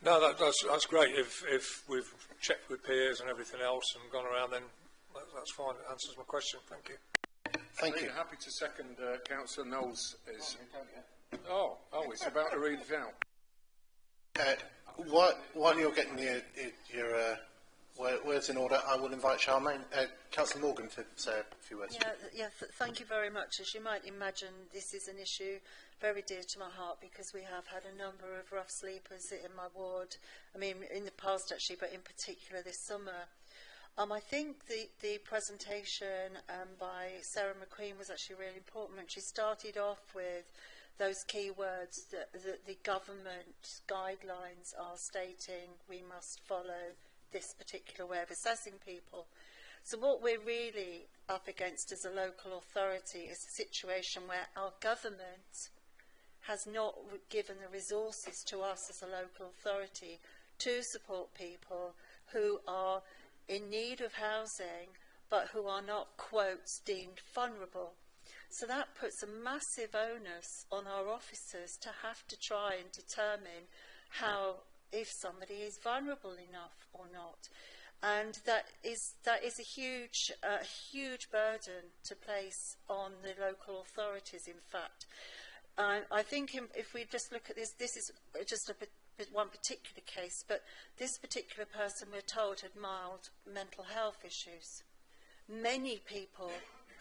No, that's great. If we've checked with peers and everything else and gone around, then that's fine. It answers my question. Thank you. Thank you. Happy to second Councillor Knowles. Oh, he's about to read it out. While you're getting your words in order, I will invite Charmaine, Councillor Morgan to say a few words. Thank you very much. As you might imagine, this is an issue very dear to my heart because we have had a number of rough sleepers in my ward. I mean, in the past actually, but in particular this summer. I think the presentation by Sarah McQueen was actually really important. When she started off with those key words that the government guidelines are stating we must follow this particular way of assessing people. So what we're really up against as a local authority is a situation where our government has not given the resources to us as a local authority to support people who are in need of housing but who are not, quotes, deemed vulnerable. So that puts a massive onus on our officers to have to try and determine if somebody is vulnerable enough or not. And that is a huge burden to place on the local authorities, in fact. I think if we just look at this is just one particular case, but this particular person, we're told, had mild mental health issues. Many people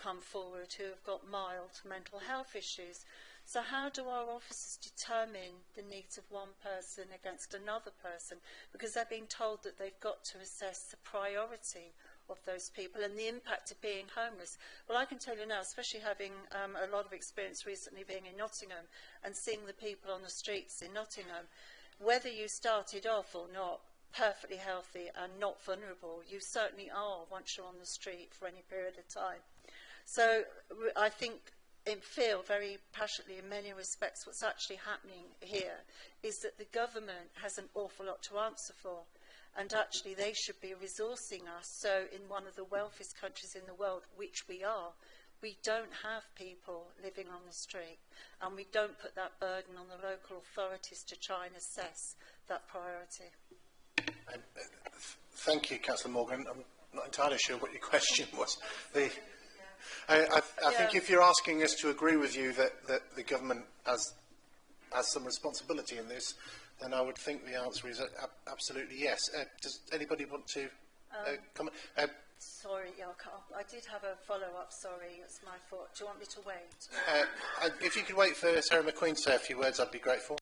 come forward who have got mild mental health issues. So how do our officers determine the needs of one person against another person? Because they're being told that they've got to assess the priority of those people and the impact of being homeless. Well, I can tell you now, especially having a lot of experience recently being in Nottingham and seeing the people on the streets in Nottingham, whether you started off or not perfectly healthy and not vulnerable, you certainly are once you're on the street for any period of time. So I think and feel very passionately in many respects what's actually happening here is that the government has an awful lot to answer for, and actually they should be resourcing us. So in one of the wealthiest countries in the world, which we are, we don't have people living on the street, and we don't put that burden on the local authorities to try and assess that priority. Thank you, Councillor Morgan. I'm not entirely sure what your question was. I think if you're asking us to agree with you that the government has some responsibility in this, then I would think the answer is absolutely yes. Does anybody want to comment? Sorry, I did have a follow-up, sorry, it's my fault. Do you want me to wait? If you could wait for Sarah McQueen to say a few words, I'd be grateful.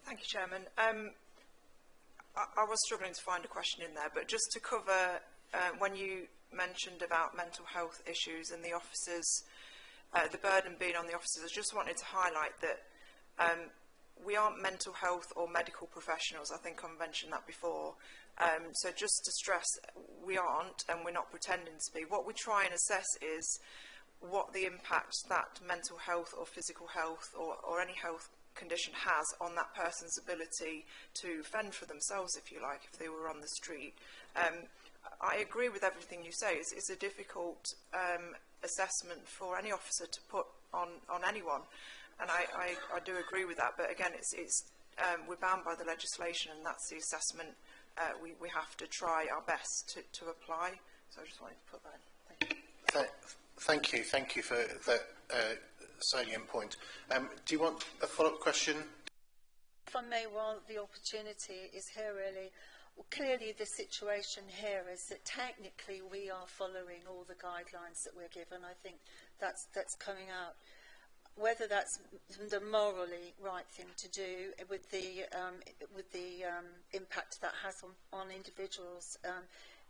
Thank you, Chairman. I was struggling to find a question in there, but just to cover when you mentioned about mental health issues and the officers, the burden being on the officers, I just wanted to highlight that we aren't mental health or medical professionals. I think I mentioned that before. So just to stress, we aren't, and we're not pretending to be. What we try and assess is what the impact that mental health or physical health or any health condition has on that person's ability to fend for themselves, if you like, if they were on the street. I agree with everything you say. It's a difficult assessment for any officer to put on anyone, and I do agree with that. But again, we're bound by the legislation, and that's the assessment we have to try our best to apply. So I just wanted to put that in. Thank you. Thank you for that salient point. Do you want a follow-up question? If I may, while the opportunity is here, really, well, clearly the situation here is that technically we are following all the guidelines that we're given. I think that's coming out. Whether that's the morally right thing to do with the impact that has on individuals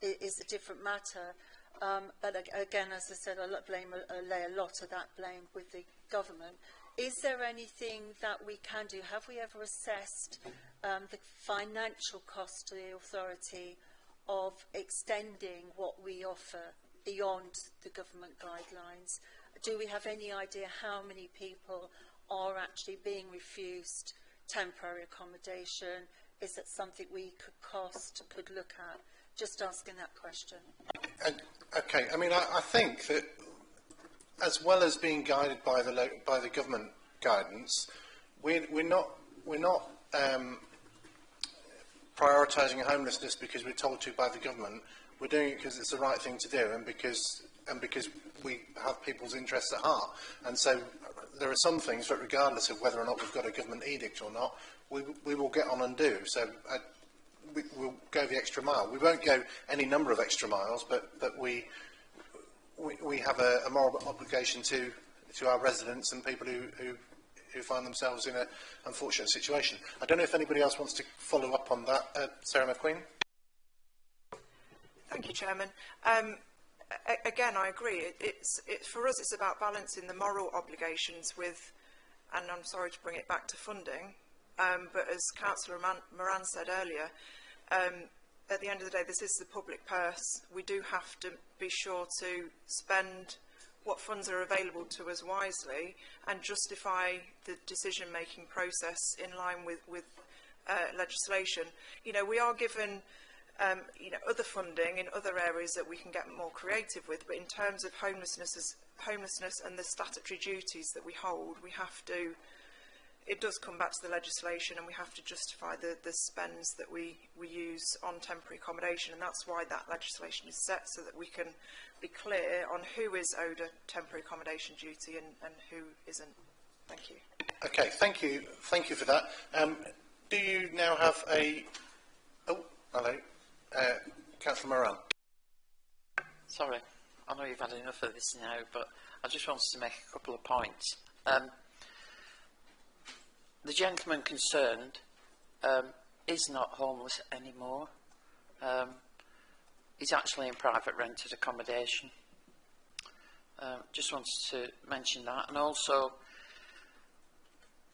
is a different matter. But again, as I said, I lay a lot of that blame with the government. Is there anything that we can do? Have we ever assessed the financial cost to the authority of extending what we offer beyond the government guidelines? Do we have any idea how many people are actually being refused temporary accommodation? Is it something we could look at? Just asking that question. Okay, I mean, I think that as well as being guided by the government guidance, we're not prioritising homelessness because we're told to by the government. We're doing it because it's the right thing to do, and because we have people's interests at heart. And so there are some things that, regardless of whether or not we've got a government edict or not, we will get on and do. So we'll go the extra mile. We won't go any number of extra miles, but we have a moral obligation to our residents and people who find themselves in an unfortunate situation. I don't know if anybody else wants to follow up on that. Sarah McQueen? Thank you, Chairman. Again, I agree. For us, it's about balancing the moral obligations with, and I'm sorry to bring it back to funding, but as Councillor Moran said earlier, at the end of the day, this is the public purse. We do have to be sure to spend what funds are available to us wisely and justify the decision-making process in line with legislation. You know, we are given other funding in other areas that we can get more creative with, but in terms of homelessness and the statutory duties that we hold, we have to. It does come back to the legislation, and we have to justify the spends that we use on temporary accommodation, and that's why that legislation is set, so that we can be clear on who is owed a temporary accommodation duty and who isn't. Thank you. Okay, thank you for that. Do you now have a... Oh, hello. Councillor Moran. Sorry, I know you've had enough of this now, but I just wanted to make a couple of points. The gentleman concerned is not homeless anymore. He's actually in private rented accommodation. Just wanted to mention that. And also,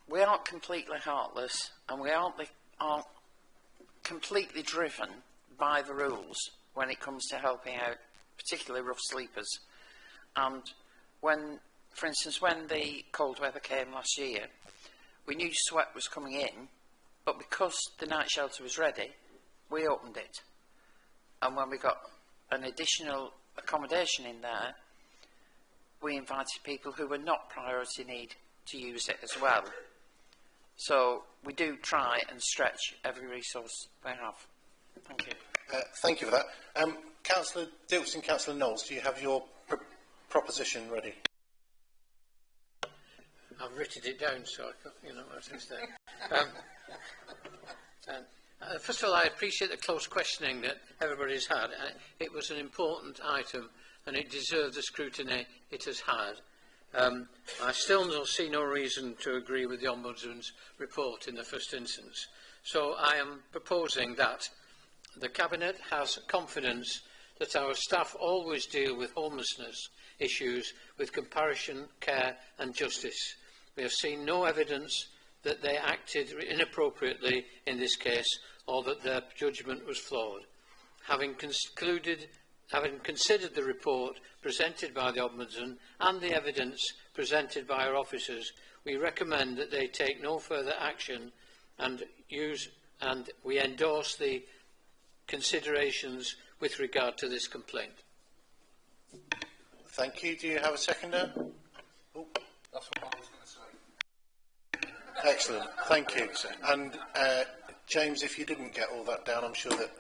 we aren't completely heartless, and we aren't completely driven by the rules when it comes to helping out particularly rough sleepers. And when, for instance, when the cold weather came last year, we knew sweat was coming in, but because the night shelter was ready, we opened it. And when we got an additional accommodation in there, we invited people who were not priority need to use it as well. So we do try and stretch every resource we have. Thank you. Thank you for that. Councillor Dilson, Councillor Knowles, do you have your proposition ready? I've written it down, so I can, you know what I say. First of all, I appreciate the close questioning that everybody's had. It was an important item, and it deserved the scrutiny it has had. I still see no reason to agree with the Ombudsman's report in the first instance. So I am proposing that the Cabinet has confidence that our staff always deal with homelessness issues with compassion, care and justice. We have seen no evidence that they acted inappropriately in this case or that their judgment was flawed. Having concluded having considered the report presented by the Ombudsman and the evidence presented by our officers, we recommend that they take no further action and we endorse the considerations with regard to this complaint. Thank you. Do you have a seconder? Oh. That's what I was going to say. Excellent. Thank you. And James, if you didn't get all that down, I'm sure that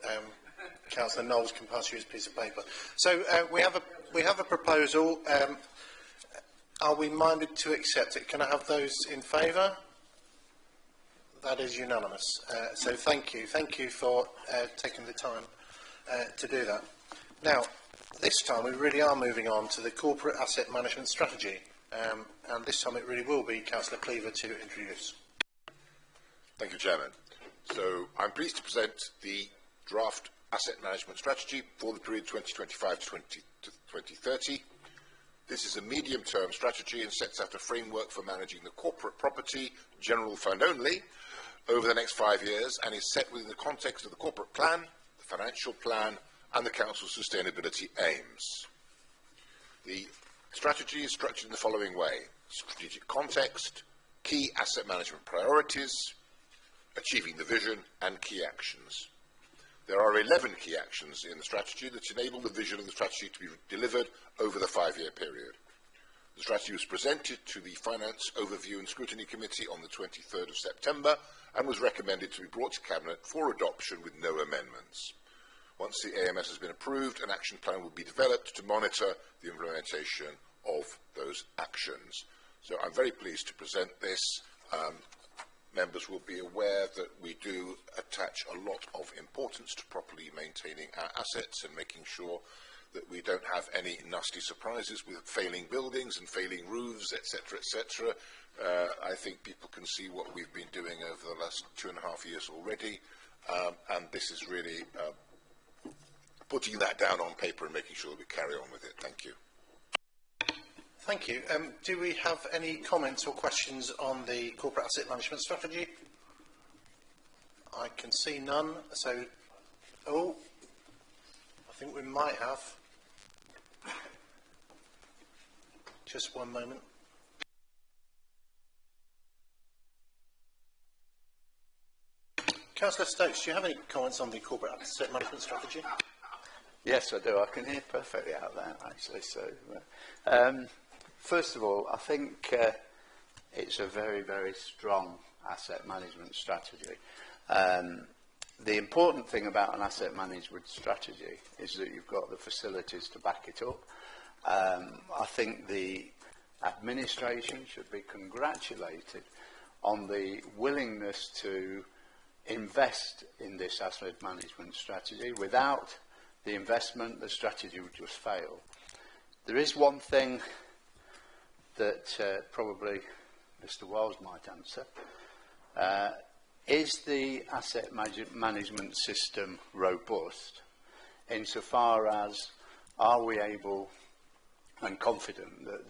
Councillor Knowles can pass you his piece of paper. So we have a proposal. Are we minded to accept it? Can I have those in favour? That is unanimous. So thank you. Thank you for taking the time to do that. Now, this time we really are moving on to the corporate asset management strategy. And this time it really will be Councillor Cleaver to introduce. Thank you, Chairman. So I'm pleased to present the draft asset management strategy for the period 2025 to 2030. This is a medium-term strategy and sets out a framework for managing the corporate property, general fund only, over the next 5 years, and is set within the context of the corporate plan, the financial plan, and the Council's sustainability aims. The strategy is structured in the following way: strategic context, key asset management priorities, achieving the vision, and key actions. There are 11 key actions in the strategy that enable the vision of the strategy to be delivered over the 5-year period. The strategy was presented to the Finance Overview and Scrutiny Committee on the 23rd of September and was recommended to be brought to Cabinet for adoption with no amendments. Once the AMS has been approved, an action plan will be developed to monitor the implementation of those actions. So I'm very pleased to present this. Members will be aware that we do attach a lot of importance to properly maintaining our assets and making sure that we don't have any nasty surprises with failing buildings and failing roofs, etc., etc. I think people can see what we've been doing over the last 2.5 years already, and this is really putting that down on paper and making sure that we carry on with it. Thank you. Thank you. Do we have any comments or questions on the corporate asset management strategy? I can see none. So, I think we might have. Just one moment. Councillor Stokes, do you have any comments on the corporate asset management strategy? Yes, I do. I can hear perfectly out there, actually. So, first of all, I think it's a very, very strong asset management strategy. The important thing about an asset management strategy is that you've got the facilities to back it up. I think the administration should be congratulated on the willingness to invest in this asset management strategy. Without the investment, the strategy would just fail. There is one thing that probably Mr. Wells might answer. Is the asset management system robust insofar as are we able and confident that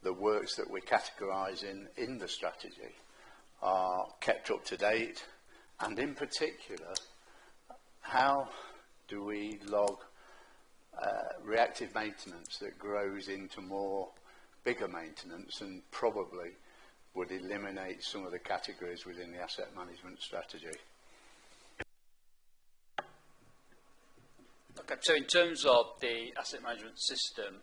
the works that we categorise in the strategy are kept up to date, and in particular, how do we log reactive maintenance that grows into more bigger maintenance and probably would eliminate some of the categories within the asset management strategy? Okay, so in terms of the asset management system,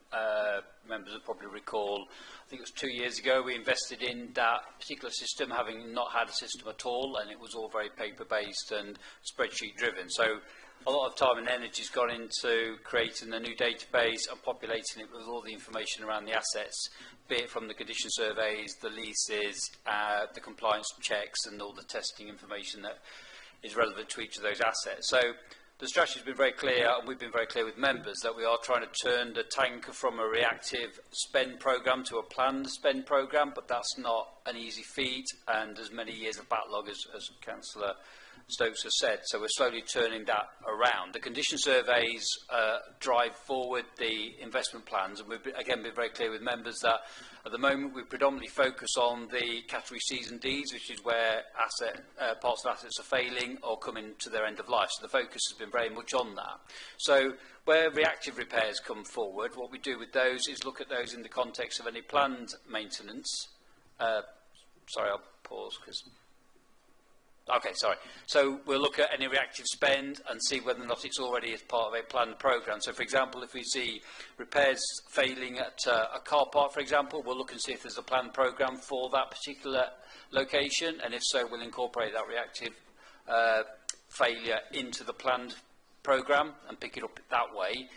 members will probably recall, I think it was 2 years ago, we invested in that particular system, having not had a system at all, and it was all very paper-based and spreadsheet-driven. So a lot of time and energy has gone into creating a new database and populating it with all the information around the assets, be it from the condition surveys, the leases, the compliance checks, and all the testing information that is relevant to each of those assets. So the strategy has been very clear, and we've been very clear with members, that we are trying to turn the tanker from a reactive spend programme to a planned spend programme, but that's not an easy feat, and as many years of backlog as Councillor Stokes has said. So we're slowly turning that around. The condition surveys drive forward the investment plans, and we've again been very clear with members that at the moment we predominantly focus on the category C's and D's, which is where parts of assets are failing or coming to their end of life. So the focus has been very much on that. So where reactive repairs come forward, what we do with those is look at those in the context of any planned maintenance. Sorry, I'll pause because... Okay, sorry. So we'll look at any reactive spend and see whether or not it's already as part of a planned programme. So, for example, if we see repairs failing at a car park, for example, we'll look and see if there's a planned programme for that particular location, and if so, we'll incorporate that reactive failure into the planned programme and pick it up that way.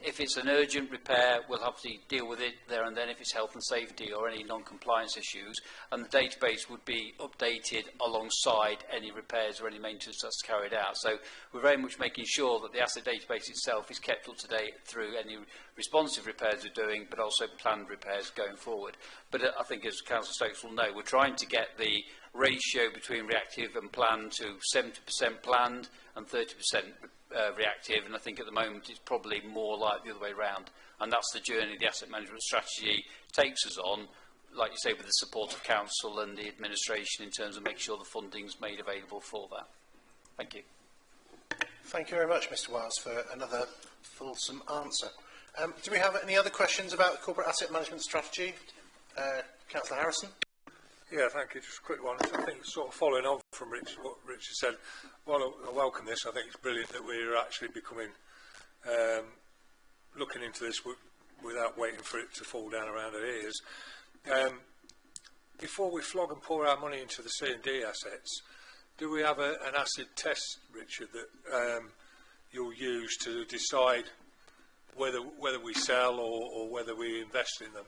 If it's an urgent repair, we'll have to deal with it there and then if it's health and safety or any non-compliance issues, and the database would be updated alongside any repairs or any maintenance that's carried out. So we're very much making sure that the asset database itself is kept up to date through any responsive repairs we're doing, but also planned repairs going forward. But I think, as Councillor Stokes will know, we're trying to get the ratio between reactive and planned to 70% planned and 30% reactive, and I think at the moment it's probably more like the other way around, and that's the journey the asset management strategy takes us on, like you say, with the support of council and the administration in terms of making sure the funding's made available for that. Thank you. Thank you very much, Mr. Wiles, for another fulsome answer. Do we have any other questions about the corporate asset management strategy? Councillor Harrison? Yeah, thank you. Just a quick one. I think sort of following on from what Richard said, while I welcome this, I think it's brilliant that we're actually becoming, looking into this without waiting for it to fall down around our ears. Before we flog and pour our money into the C&D assets, do we have an acid test, Richard, that you'll use to decide whether we sell or whether we invest in them?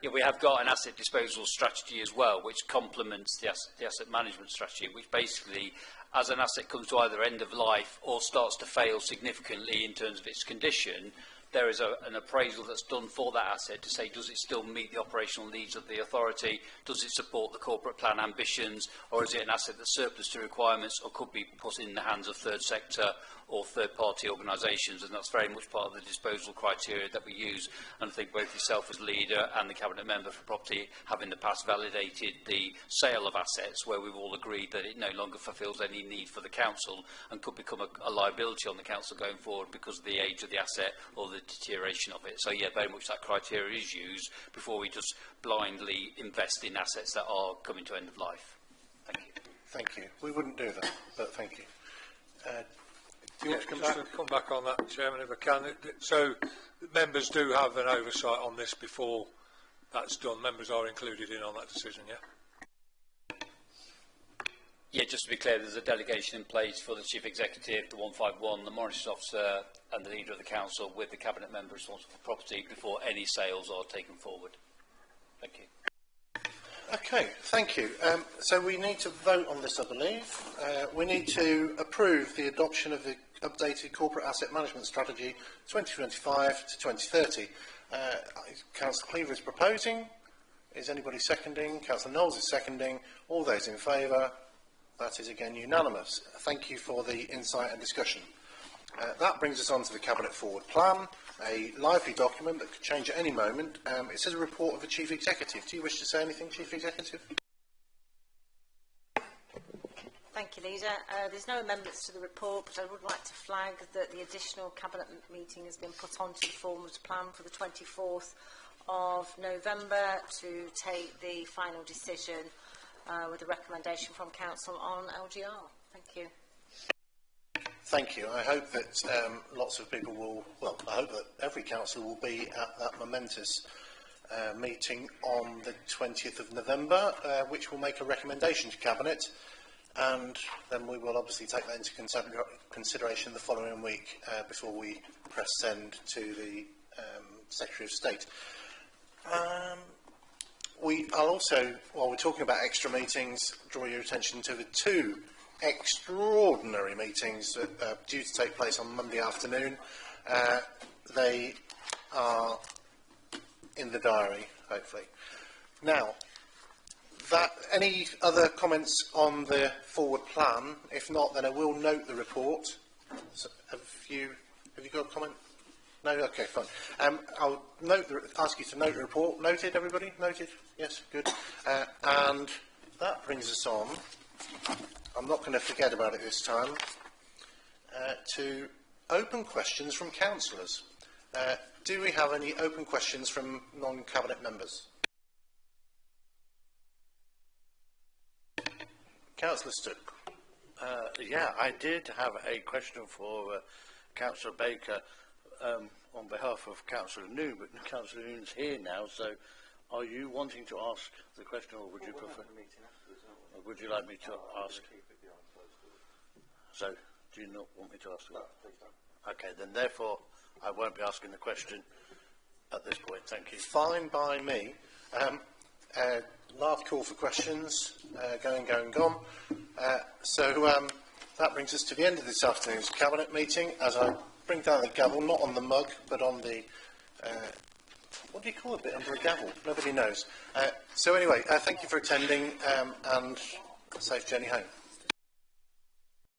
Yeah, we have got an asset disposal strategy as well, which complements the asset management strategy, which basically, as an asset comes to either end of life or starts to fail significantly in terms of its condition, there is an appraisal that's done for that asset to say, does it still meet the operational needs of the authority, does it support the corporate plan ambitions, or is it an asset that's surplus to requirements or could be put in the hands of third sector or third-party organisations, and that's very much part of the disposal criteria that we use. And I think both yourself as leader and the Cabinet Member for Property have in the past validated the sale of assets where we've all agreed that it no longer fulfils any need for the Council and could become a liability on the Council going forward because of the age of the asset or the deterioration of it. So yeah, very much that criteria is used before we just blindly invest in assets that are coming to end of life. Thank you. Thank you. We wouldn't do that, but thank you. Do you want to come back on that, Chairman, if I can? So members do have an oversight on this before that's done. Members are included in on that decision, yeah? Yeah, just to be clear, there's a delegation in place for the Chief Executive, the 151, the Monitoring Officer and the Leader of the Council with the Cabinet Member responsible for property before any sales are taken forward. Thank you. Okay, thank you. So we need to vote on this, I believe. We need to approve the adoption of the updated corporate asset management strategy 2025 to 2030. Councillor Cleaver is proposing. Is anybody seconding? Councillor Knowles is seconding. All those in favour? That is again unanimous. Thank you for the insight and discussion. That brings us on to the Cabinet Forward Plan, a lively document that could change at any moment. It says a report of the Chief Executive. Do you wish to say anything, Chief Executive? Thank you, Leader. There's no amendments to the report, but I would like to flag that the additional Cabinet meeting has been put onto the Forward Plan for the 24th of November to take the final decision with a recommendation from Council on LGR. Thank you. Thank you. I hope that lots of people will, well, I hope that every council will be at that momentous meeting on the 20th of November, which will make a recommendation to Cabinet, and then we will obviously take that into consideration the following week before we press send to the Secretary of State. I'll also, while we're talking about extra meetings, draw your attention to the two extraordinary meetings that are due to take place on Monday afternoon. They are in the diary, hopefully. Now, any other comments on the forward plan? If not, then I will note the report. So have you got a comment? No? Okay, fine. I'll ask you to note the report. Noted, everybody? Noted? Yes, good. And that brings us on, I'm not going to forget about it this time, to open questions from councillors. Do we have any open questions from non-cabinet members? Councillor Stook. Yeah, I did have a question for Councillor Baker on behalf of Councillor New, but Councillor New's here now, so are you wanting to ask the question, or would you prefer? Or would you like me to ask? So, do you not want me to ask? No, please don't. Okay, then therefore I won't be asking the question at this point. Thank you. Fine by me. Last call for questions, going. So that brings us to the end of this afternoon's Cabinet meeting. As I bring down the gavel, not on the mug, but on the, what do you call a bit under a gavel? Nobody knows. So anyway, thank you for attending, and safe journey home.